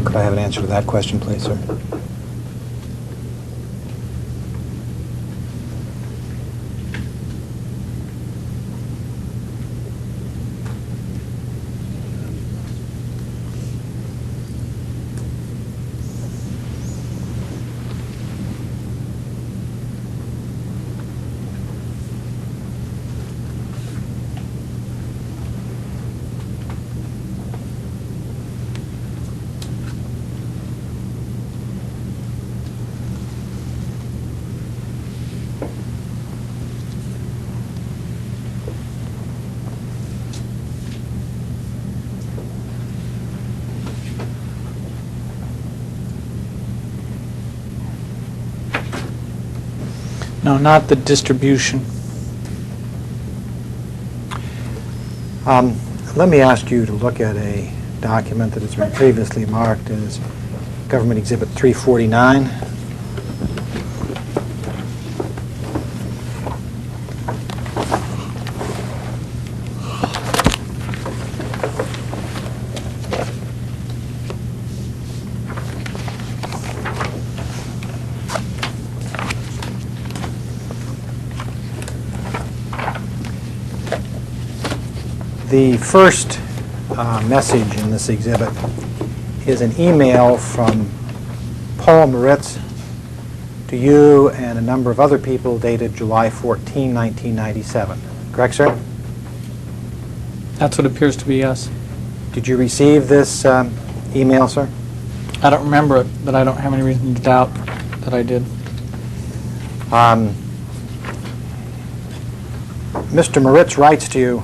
Could I have an answer to that question, please, sir? No, not the distribution. Let me ask you to look at a document that has been previously marked as Government Exhibit 349. The first message in this exhibit is an email from Paul Moritz to you and a number of other people dated July 14, 1997. Correct, sir? That's what appears to be yes. Did you receive this email, sir? I don't remember it, but I don't have any reason to doubt that I did. Mr. Moritz writes to you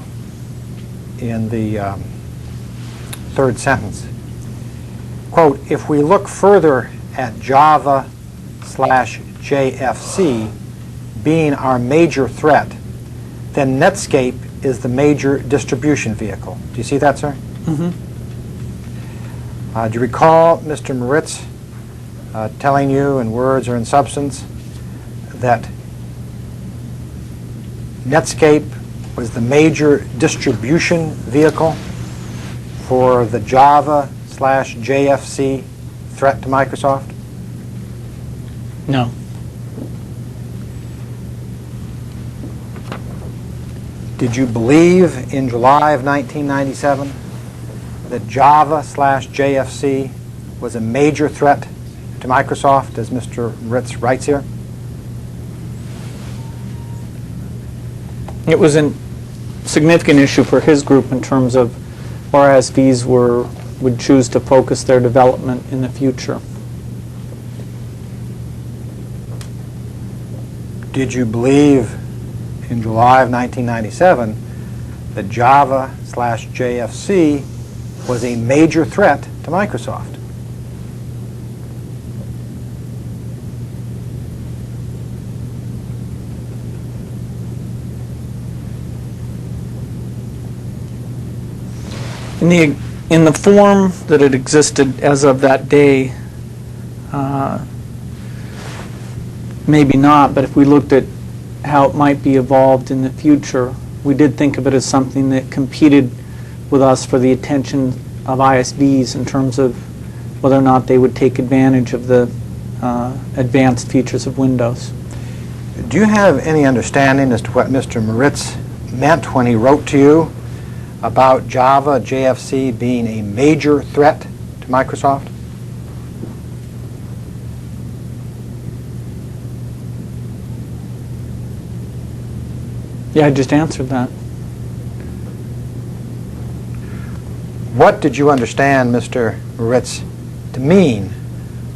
in the third sentence, quote, "If we look further at Java/JFC being our major threat, then Netscape is the major distribution vehicle." Do you see that, sir? Mm-hmm. Do you recall Mr. Moritz telling you in words or in substance that Netscape was the major distribution vehicle for the Java/JFC threat to Microsoft? No. Did you believe in July of 1997 that Java/JFC was a major threat to Microsoft, as Mr. Moritz writes here? It was a significant issue for his group in terms of where ISVs would choose to focus their development in the future. Did you believe in July of 1997 that Java/JFC was a major threat to Microsoft? In the form that it existed as of that day, maybe not, but if we looked at how it might be evolved in the future, we did think of it as something that competed with us for the attention of ISVs in terms of whether or not they would take advantage of the advanced features of Windows. Do you have any understanding as to what Mr. Moritz meant when he wrote to you about Java JFC being a major threat to Microsoft? Yeah, I just answered that. What did you understand Mr. Moritz to mean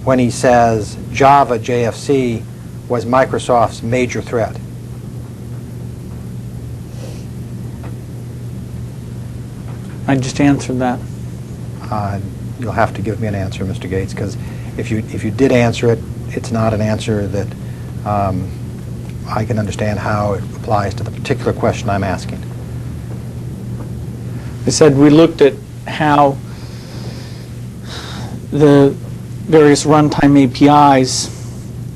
when he says Java JFC was Microsoft's major threat? I just answered that. You'll have to give me an answer, Mr. Gates, because if you did answer it, it's not an answer that I can understand how it applies to the particular question I'm asking. I said we looked at how the various runtime APIs,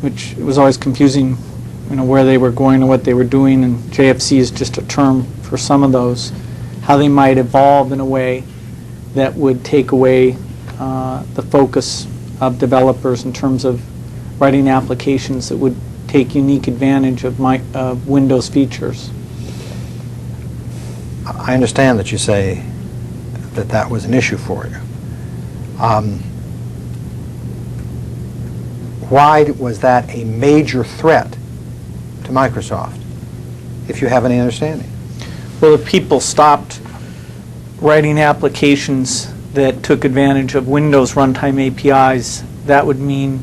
which was always confusing, where they were going and what they were doing, and JFC is just a term for some of those, how they might evolve in a way that would take away the focus of developers in terms of writing applications that would take unique advantage of Windows features. I understand that you say that that was an issue for you. Why was that a major threat to Microsoft, if you have any understanding? Well, if people stopped writing applications that took advantage of Windows runtime APIs, that would mean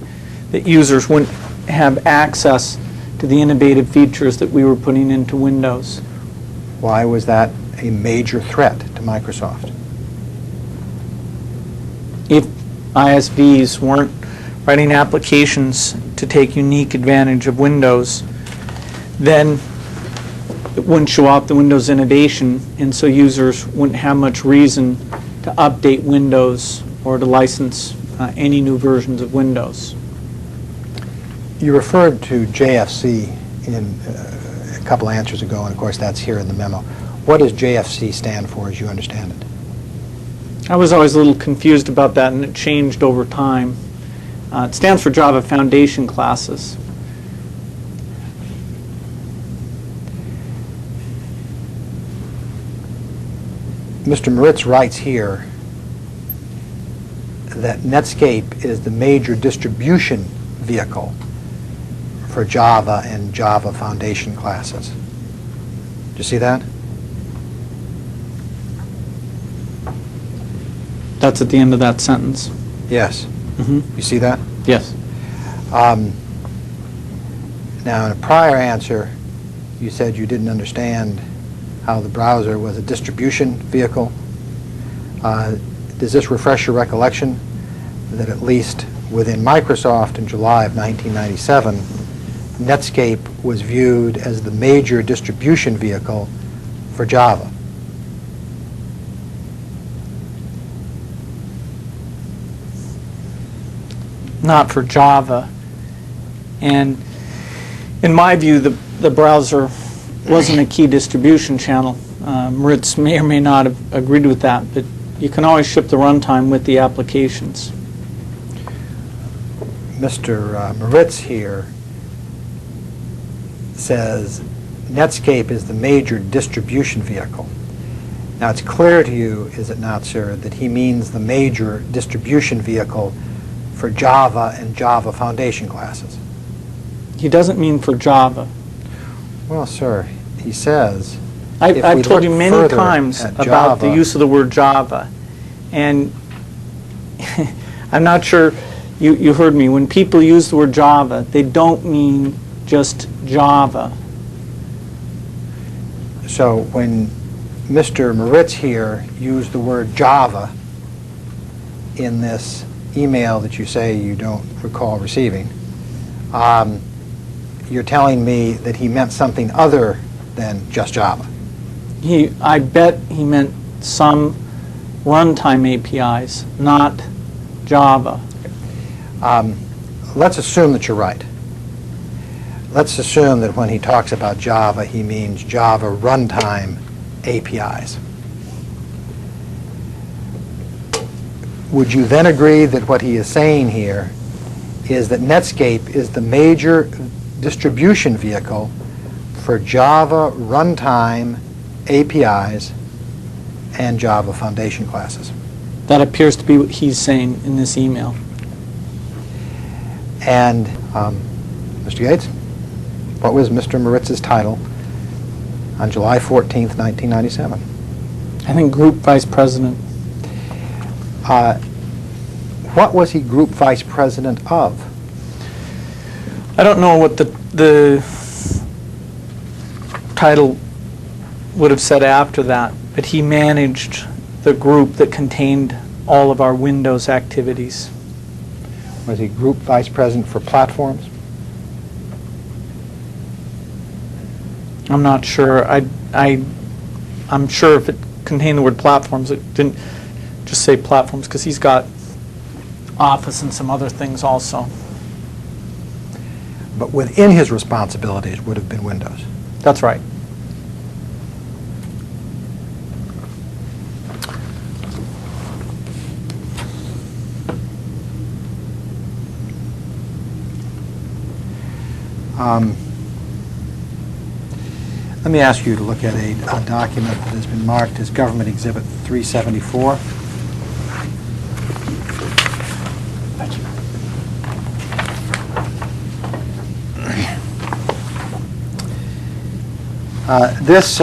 that users wouldn't have access to the innovative features that we were putting into Windows. Why was that a major threat to Microsoft? If ISVs weren't writing applications to take unique advantage of Windows, then it wouldn't show off the Windows innovation, and so users wouldn't have much reason to update Windows or to license any new versions of Windows. You referred to JFC in a couple answers ago, and of course that's here in the memo. What does JFC stand for, as you understand it? I was always a little confused about that, and it changed over time. It stands for Java Foundation Classes. Mr. Moritz writes here that Netscape is the major distribution vehicle for Java and Java Foundation classes. Do you see that? That's at the end of that sentence. Yes. Mm-hmm. You see that? Yes. Now, in a prior answer, you said you didn't understand how the browser was a distribution vehicle. Does this refresh your recollection that at least within Microsoft in July of 1997, Netscape was viewed as the major distribution vehicle for Java? Not for Java. And in my view, the browser wasn't a key distribution channel. Moritz may or may not have agreed with that, but you can always ship the runtime with the applications. Mr. Moritz here says Netscape is the major distribution vehicle. Now, it's clear to you, is it not, sir, that he means the major distribution vehicle for Java and Java Foundation classes? He doesn't mean for Java. Well, sir, he says... I've told you many times about the use of the word Java, and I'm not sure you heard me. When people use the word Java, they don't mean just Java. So when Mr. Moritz here used the word Java in this email that you say you don't recall receiving, you're telling me that he meant something other than just Java. I bet he meant some runtime APIs, not Java. Let's assume that you're right. Let's assume that when he talks about Java, he means Java runtime APIs. Would you then agree that what he is saying here is that Netscape is the major distribution vehicle for Java runtime APIs and Java foundation classes? That appears to be what he's saying in this email. And Mr. Gates, what was Mr. Moritz's title on July 14th, 1997? I think Group Vice President. What was he Group Vice President of? I don't know what the title would have said after that, but he managed the group that contained all of our Windows activities. Was he Group Vice President for platforms? I'm not sure. I'm sure if it contained the word platforms, it didn't just say platforms, because he's got Office and some other things also. But within his responsibilities would have been Windows. That's right. Let me ask you to look at a document that has been marked as Government Exhibit 374. This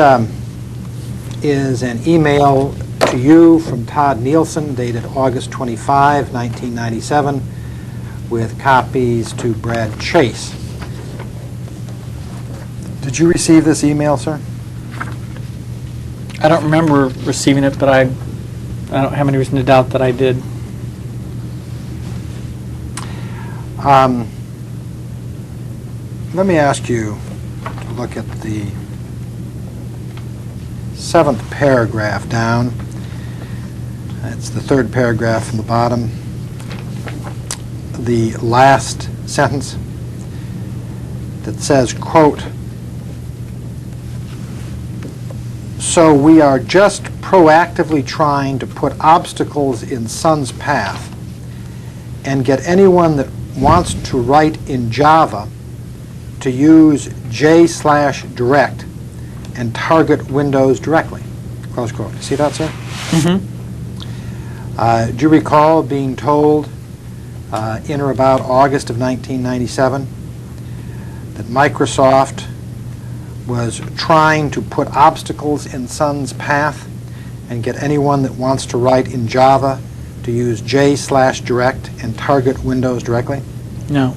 is an email to you from Todd Nielsen dated August 25, 1997, with copies to Brad Chase. Did you receive this email, sir? I don't remember receiving it, but I don't have any reason to doubt that I did. Let me ask you to look at the 7th paragraph down. It's the 3rd paragraph from the bottom. The last sentence that says, quote, "So we are just proactively trying to put obstacles in Sun's path and get anyone that wants to write in Java to use J/direct and target Windows directly." Close quote. See that, sir? Mm-hmm. Do you recall being told in or about August of 1997 that Microsoft was trying to put obstacles in Sun's path and get anyone that wants to write in Java to use J/direct and target Windows directly? No.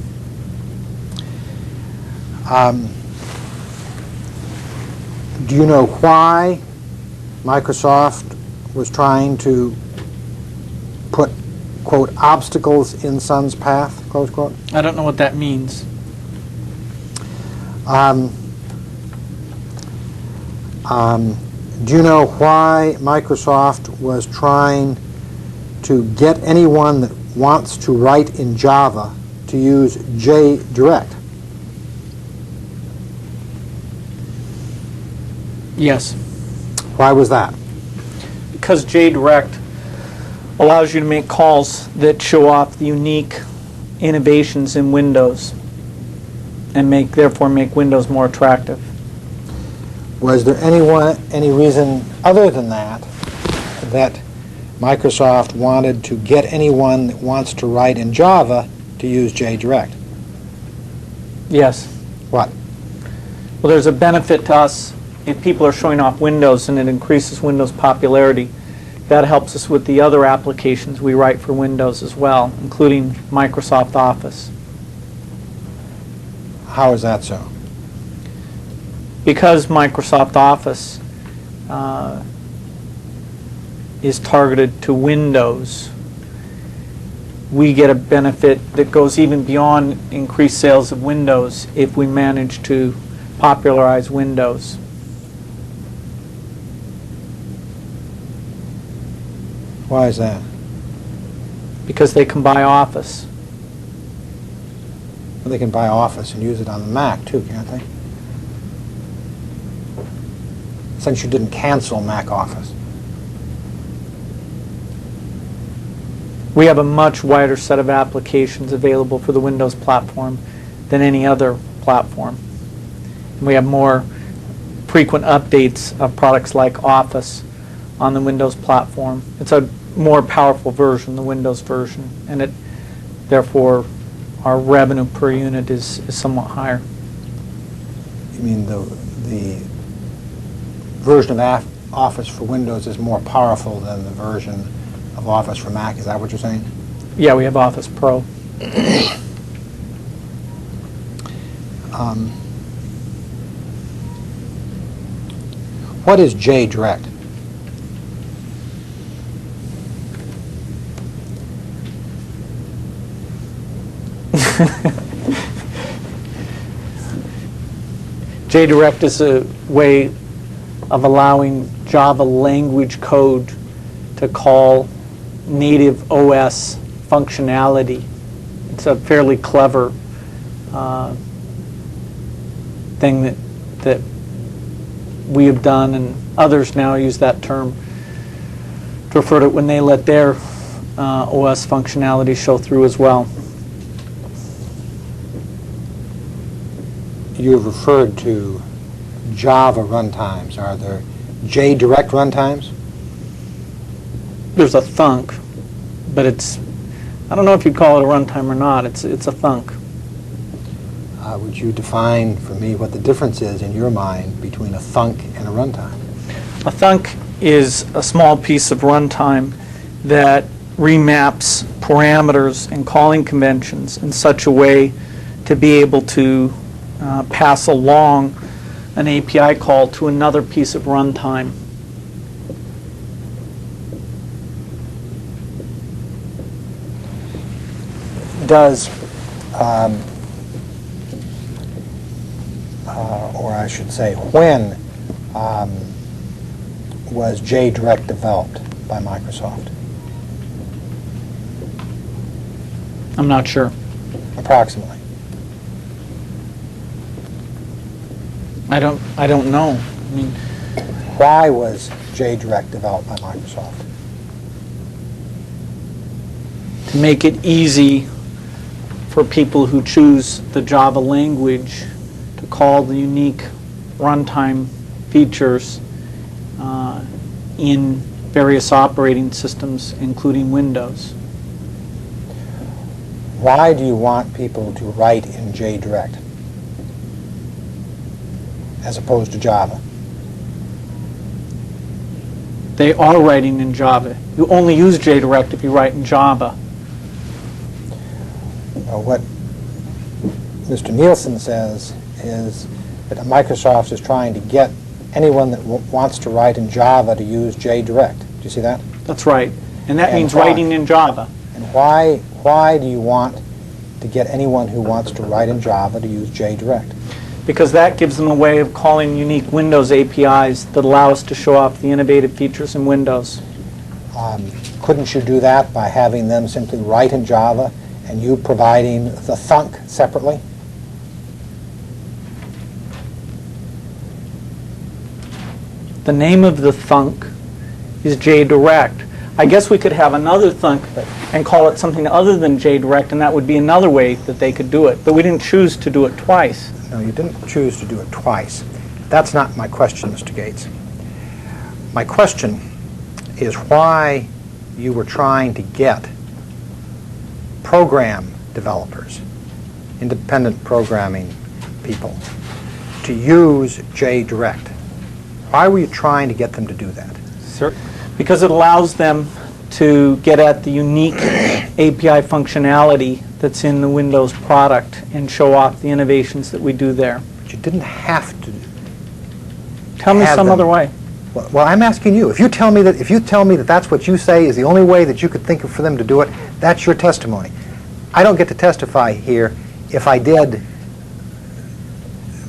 Do you know why Microsoft was trying to put, quote, obstacles in Sun's path, close quote? I don't know what that means. Do you know why Microsoft was trying to get anyone that wants to write in Java to use JDirect? Yes. Why was that? Because JDirect allows you to make calls that show off the unique innovations in Windows and therefore make Windows more attractive. Was there any reason other than that Microsoft wanted to get anyone that wants to write in Java to use JDirect? Yes. What? Well, there's a benefit to us if people are showing off Windows and it increases Windows popularity. That helps us with the other applications we write for Windows as well, including Microsoft Office. How is that so? Because Microsoft Office is targeted to Windows, we get a benefit that goes even beyond increased sales of Windows if we manage to popularize Windows. Why is that? because they can buy Office. Well, they can buy Office and use it on the Mac too, can't they? Since you didn't cancel Mac Office. We have a much wider set of applications available for the Windows platform than any other platform. And we have more frequent updates of products like Office on the Windows platform. It's a more powerful version, the Windows version, and it therefore our revenue per unit is somewhat higher. You mean the version of Office for Windows is more powerful than the version of Office for Mac? Is that what you're saying? Yeah, we have Office Pro. What is JDirect? JDirect is a way of allowing Java language code to call native OS functionality. It's a fairly clever thing that we have done, and others now use that term to refer to it when they let their OS functionality show through as well. You've referred to Java runtimes. Are there JDirect runtimes? There's a thunk, but it's, I don't know if you'd call it a runtime or not. It's a thunk. Would you define for me what the difference is in your mind between a thunk and a runtime? A thunk is a small piece of runtime that remaps parameters and calling conventions in such a way to be able to pass along an API call to another piece of runtime. Does, or I should say, when was JDirect developed by Microsoft? I'm not sure. Approximately. I don't know. I mean, Why was JDirect developed by Microsoft? to make it easy for people who choose the Java language to call the unique runtime features in various operating systems, including Windows. Why do you want people to write in JDirect as opposed to Java? They are writing in Java. You only use JDirect if you write in Java. What Mr. Nielsen says is that Microsoft is trying to get anyone that wants to write in Java to use JDirect. Do you see that? That's right. And that And means why? writing in Java. And why do you want to get anyone who wants to write in Java to use JDirect? Because that gives them a way of calling unique Windows APIs that allow us to show off the innovative features in Windows. Couldn't you do that by having them simply write in Java and you providing the thunk separately? The name of the thunk is JDirect. I guess we could have another thunk and call it something other than JDirect, and that would be another way that they could do it. But we didn't choose to do it twice. No, you didn't choose to do it twice. That's not my question, Mr. Gates. My question is why you were trying to get program developers, independent programming people, to use JDirect. Why were you trying to get them to do that? Because it allows them to get at the unique API functionality that's in the Windows product and show off the innovations that we do there. But you didn't have to. Tell me have some them- other way. Well, I'm asking you. If you tell me that that's what you say is the only way that you could think of for them to do it, that's your testimony. I don't get to testify here. If I did,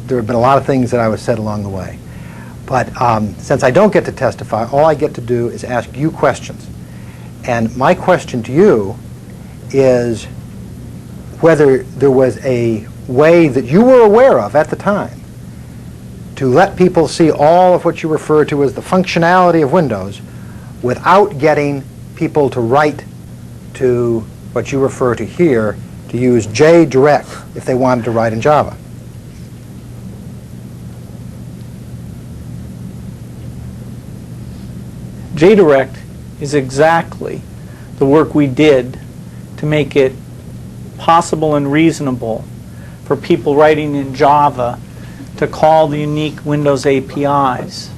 there have been a lot of things that I was said along the way. But since I don't get to testify, all I get to do is ask you questions. And my question to you is whether there was a way that you were aware of at the time to let people see all of what you refer to as the functionality of Windows without getting people to write to what you refer to here to use JDirect if they wanted to write in Java. JDirect is exactly the work we did to make it possible and reasonable for people writing in Java to call the unique Windows APIs.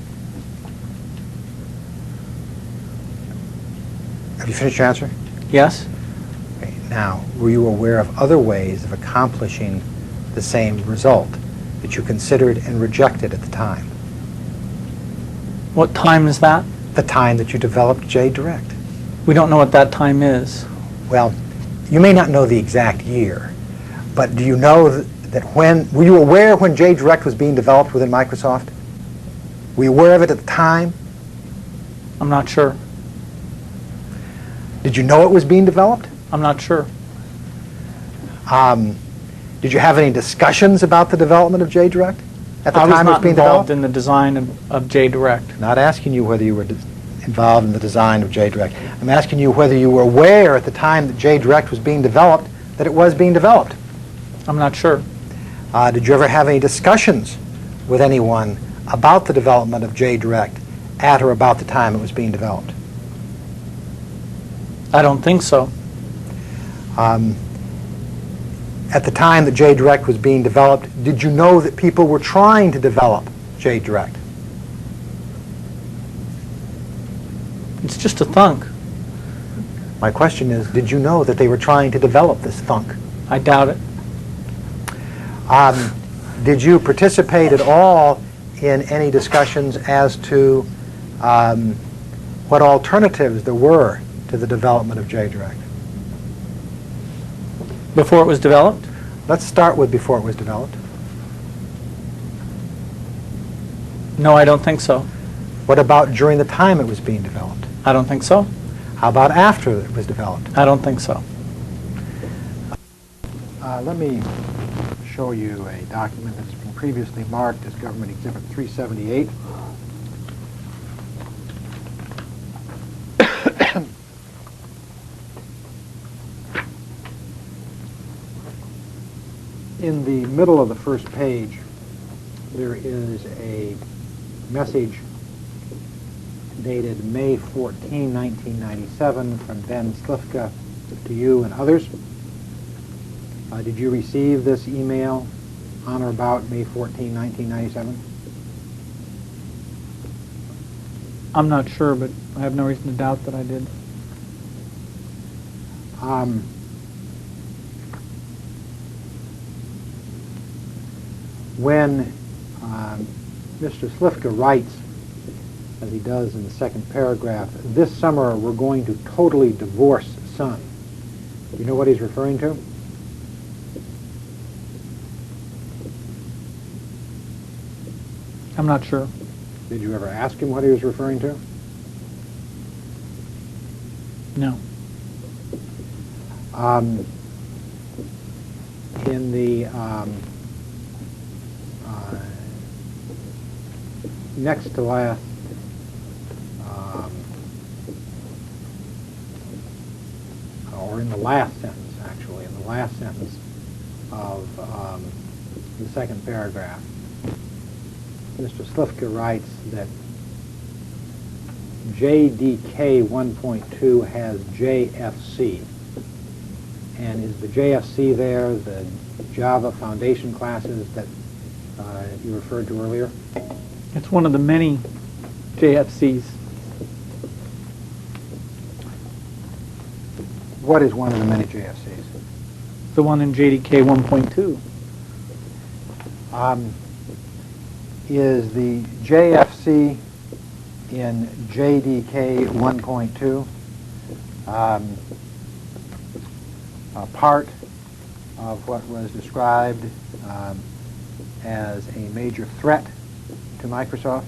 Have you finished your answer? Yes? Okay. Now, were you aware of other ways of accomplishing the same result that you considered and rejected at the time? What time is that? The time that you developed JDirect. We don't know what that time is. Well, you may not know the exact year, but do you know that were you aware when JDirect was being developed within Microsoft? Were you aware of it at the time? I'm not sure. Did you know it was being developed? I'm not sure. Did you have any discussions about the development of JDirect at the I was time it was not being involved developed? in the design of JDirect. Not asking you whether you were involved in the design of JDirect. I'm asking you whether you were aware at the time that JDirect was being developed that it was being developed. I'm not sure. Did you ever have any discussions with anyone about the development of JDirect at or about the time it was being developed? I don't think so. At the time that JDirect was being developed, did you know that people were trying to develop JDirect? It's just a thunk. My question is, did you know that they were trying to develop this thunk? I doubt it. Did you participate at all in any discussions as to what alternatives there were to the development of JDirect? Before it was developed? Let's start with before it was developed. No, I don't think so. What about during the time it was being developed? I don't think so. How about after it was developed? I don't think so. Let me show you a document that's been previously marked as Government Exhibit 378. In the middle of the first page, there is a message dated May 14, 1997 from Ben Slifka to you and others. Did you receive this email on or about May 14, 1997? I'm not sure, but I have no reason to doubt that I did. When Mr. Slifka writes, as he does in the second paragraph, this summer we're going to totally divorce Sun. You know what he's referring to? I'm not sure. Did you ever ask him what he was referring to? No. In the next to last or in the last sentence, actually, in the last sentence of the second paragraph, Mr. Slifka writes that JDK 1.2 has JFC. And is the JFC there the Java Foundation classes that you referred to earlier? It's one of the many JFCs. What is one of the many JFCs? The one in JDK 1.2. Is the JFC in JDK 1.2 part of what was described as a major threat to Microsoft?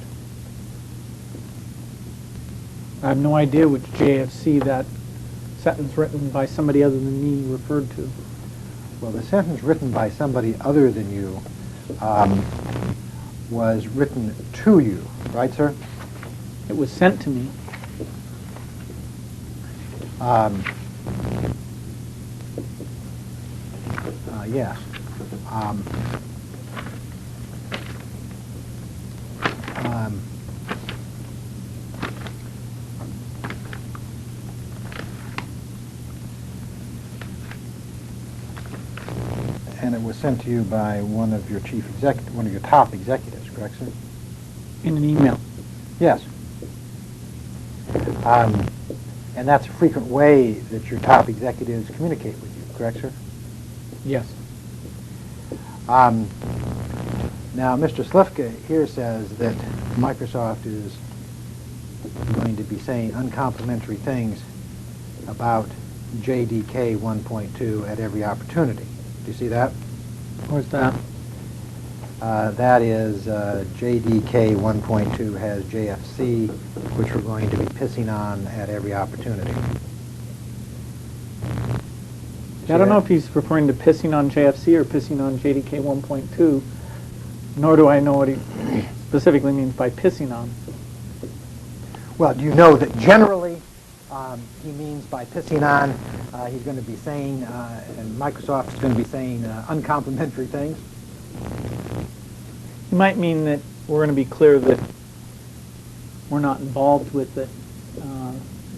I have no idea which JFC that sentence written by somebody other than me referred to? Well, the sentence written by somebody other than you was written to you, right, sir? It was sent to me. Yes. And it was sent to you by one of your one of your top executives, correct, sir? In an email. Yes. And that's a frequent way that your top executives communicate with you, correct, sir? Yes. Now, Mr. Slifka here says that Microsoft is going to be saying uncomplimentary things about JDK 1.2 at every opportunity. Do you see that? Where's that? That is JDK 1.2 has JFC, which we're going to be pissing on at every opportunity. I don't know if he's referring to pissing on JFC or pissing on JDK 1.2, nor do I know what he specifically means by pissing on. Well, do you know that generally he means by pissing on, he's going to be saying, and Microsoft is going to be saying uncomplimentary things? He might mean that we're going to be clear that we're not involved with it,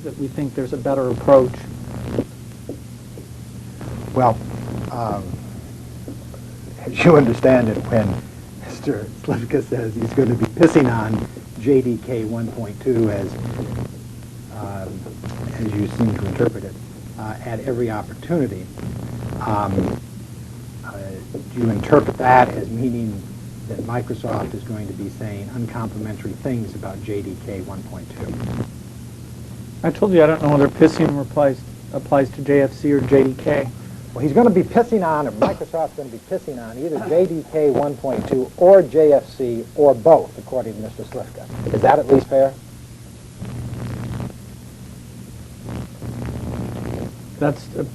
that we think there's a better approach. Well, as you understand it, when Mr. Slivka says he's going to be pissing on JDK 1.2 as you seem to interpret it, at every opportunity, do you interpret that as meaning that Microsoft is going to be saying uncomplimentary things about JDK 1.2? I told you I don't know whether pissing applies to JFC or JDK. Well, he's going to be pissing on, or Microsoft's going to be pissing on either JDK 1.2 or JFC or both, according to Mr. Slifka. Is that at least fair?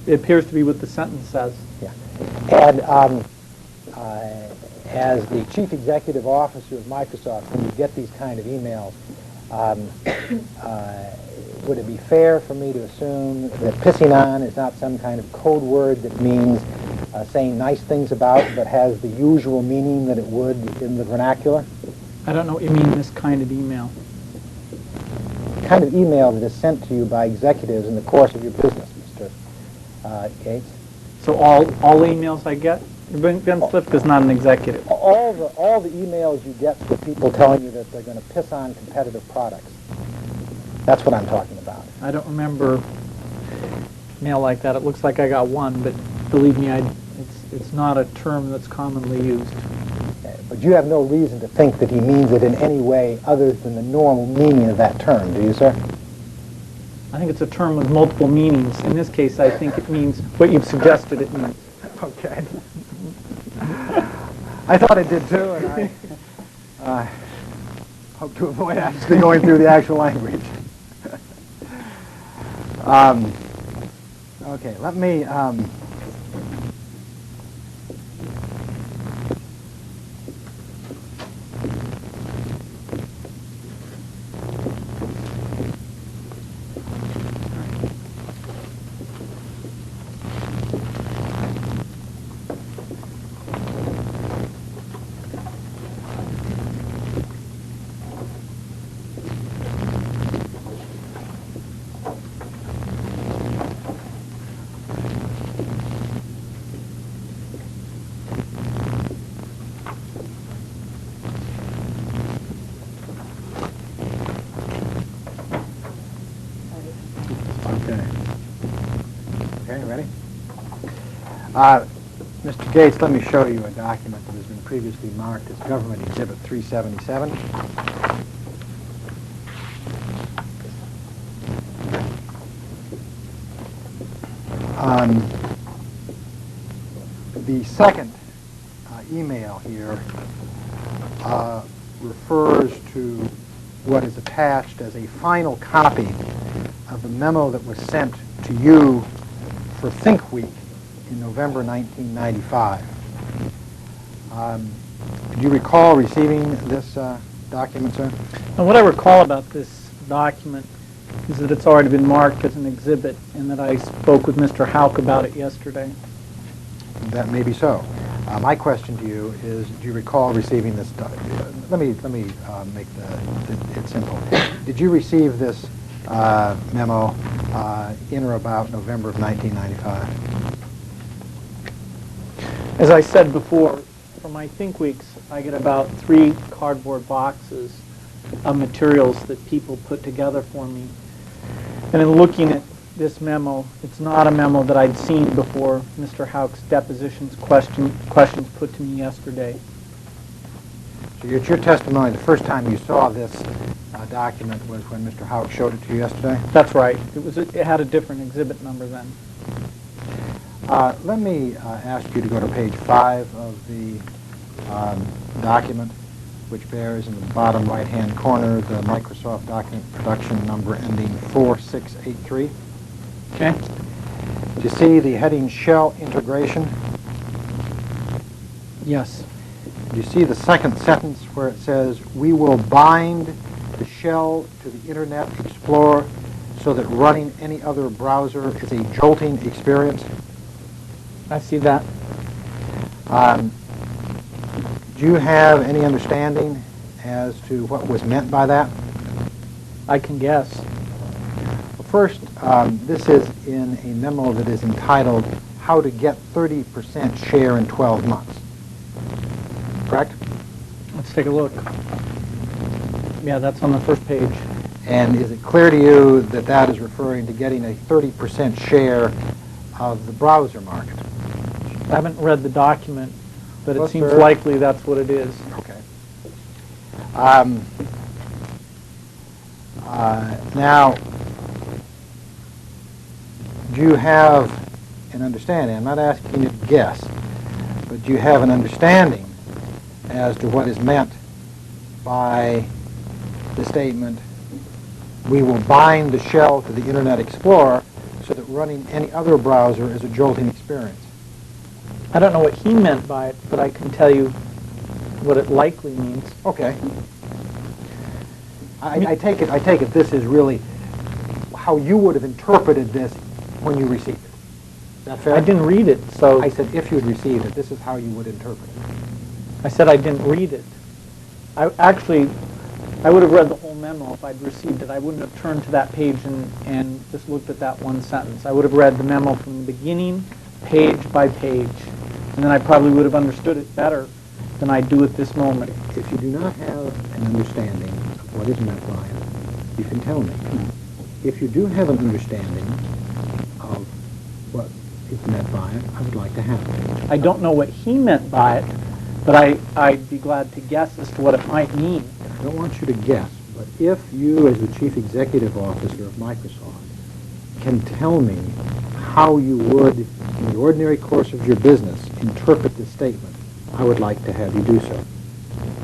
It appears to be what the sentence says. Yeah. And as the chief executive officer of Microsoft, when you get these kind of emails, would it be fair for me to assume that pissing on is not some kind of code word that means saying nice things about, but has the usual meaning that it would in the vernacular? I don't know what you mean, this kind of email. The kind of email that is sent to you by executives in the course of your business, Mr. Gates. So all emails I get? Ben Slifka is not an executive. All the emails you get from people telling you that they're going to piss on competitive products. That's what I'm talking about. I don't remember mail like that. It looks like I got one, but believe me, it's not a term that's commonly used. Okay, but you have no reason to think that he means it in any way other than the normal meaning of that term, do you, sir? I think it's a term with multiple meanings. In this case, I think it means what you've suggested it means. Okay. I thought it did too, and I hope to avoid actually going through the actual language. Okay, let me Okay, ready? Mr. Gates, let me show you a document that has been previously marked as Government Exhibit 377. The second email here refers to what is attached as a final copy of the memo that was sent to you for Think Week in November 1995. Do you recall receiving this document, sir? And what I recall about this document is that it's already been marked as an exhibit and that I spoke with Mr. Hauk about it yesterday. That may be so. My question to you is, do you recall receiving this? Let me make it simple. Did you receive this memo in or about November of 1995? As I said before, for my Think Weeks, I get about 3 cardboard boxes of materials that people put together for me. And in looking at this memo, it's not a memo that I'd seen before Mr. Hauk's depositions questions put to me yesterday. So it's your testimony the first time you saw this document was when Mr. Hauk showed it to you yesterday? That's right. It had a different exhibit number then. Let me ask you to go to page 5 of the document, which bears in the bottom right-hand corner the Microsoft document production number ending 4683. Okay. Do you see the heading Shell Integration? Yes. Do you see the second sentence where it says, we will bind the shell to the Internet Explorer so that running any other browser is a jolting experience? I see that. Do you have any understanding as to what was meant by that? I can guess. Well, first, this is in a memo that is entitled, How to Get 30% Share in 12 Months. Correct? Let's take a look. Yeah, that's on the first page. And is it clear to you that that is referring to getting a 30% share of the browser market? I haven't read the document, but Well, it seems sir. likely that's what it is. Okay. Now, do you have an understanding? I'm not asking you to guess, but do you have an understanding as to what is meant by the statement, we will bind the shell to the Internet Explorer so that running any other browser is a jolting experience? I don't know what he meant by it, but I can tell you what it likely means. Okay. I take it this is really how you would have interpreted this when you received it. Is that fair? I didn't read it, so I said if you had received it, this is how you would interpret it. I said I didn't read it. I would have read the whole memo if I'd received it. I wouldn't have turned to that page and just looked at that one sentence. I would have read the memo from the beginning, page by page, and then I probably would have understood it better than I do at this moment. If you do not have an understanding of what is meant by it, you can tell me. If you do have an understanding of what is meant by it, I would like to have it. I don't know what he meant by it, but I'd be glad to guess as to what it might mean. I don't want you to guess, but if you, as the Chief Executive Officer of Microsoft, can tell me how you would, in the ordinary course of your business, interpret this statement, I would like to have you do so.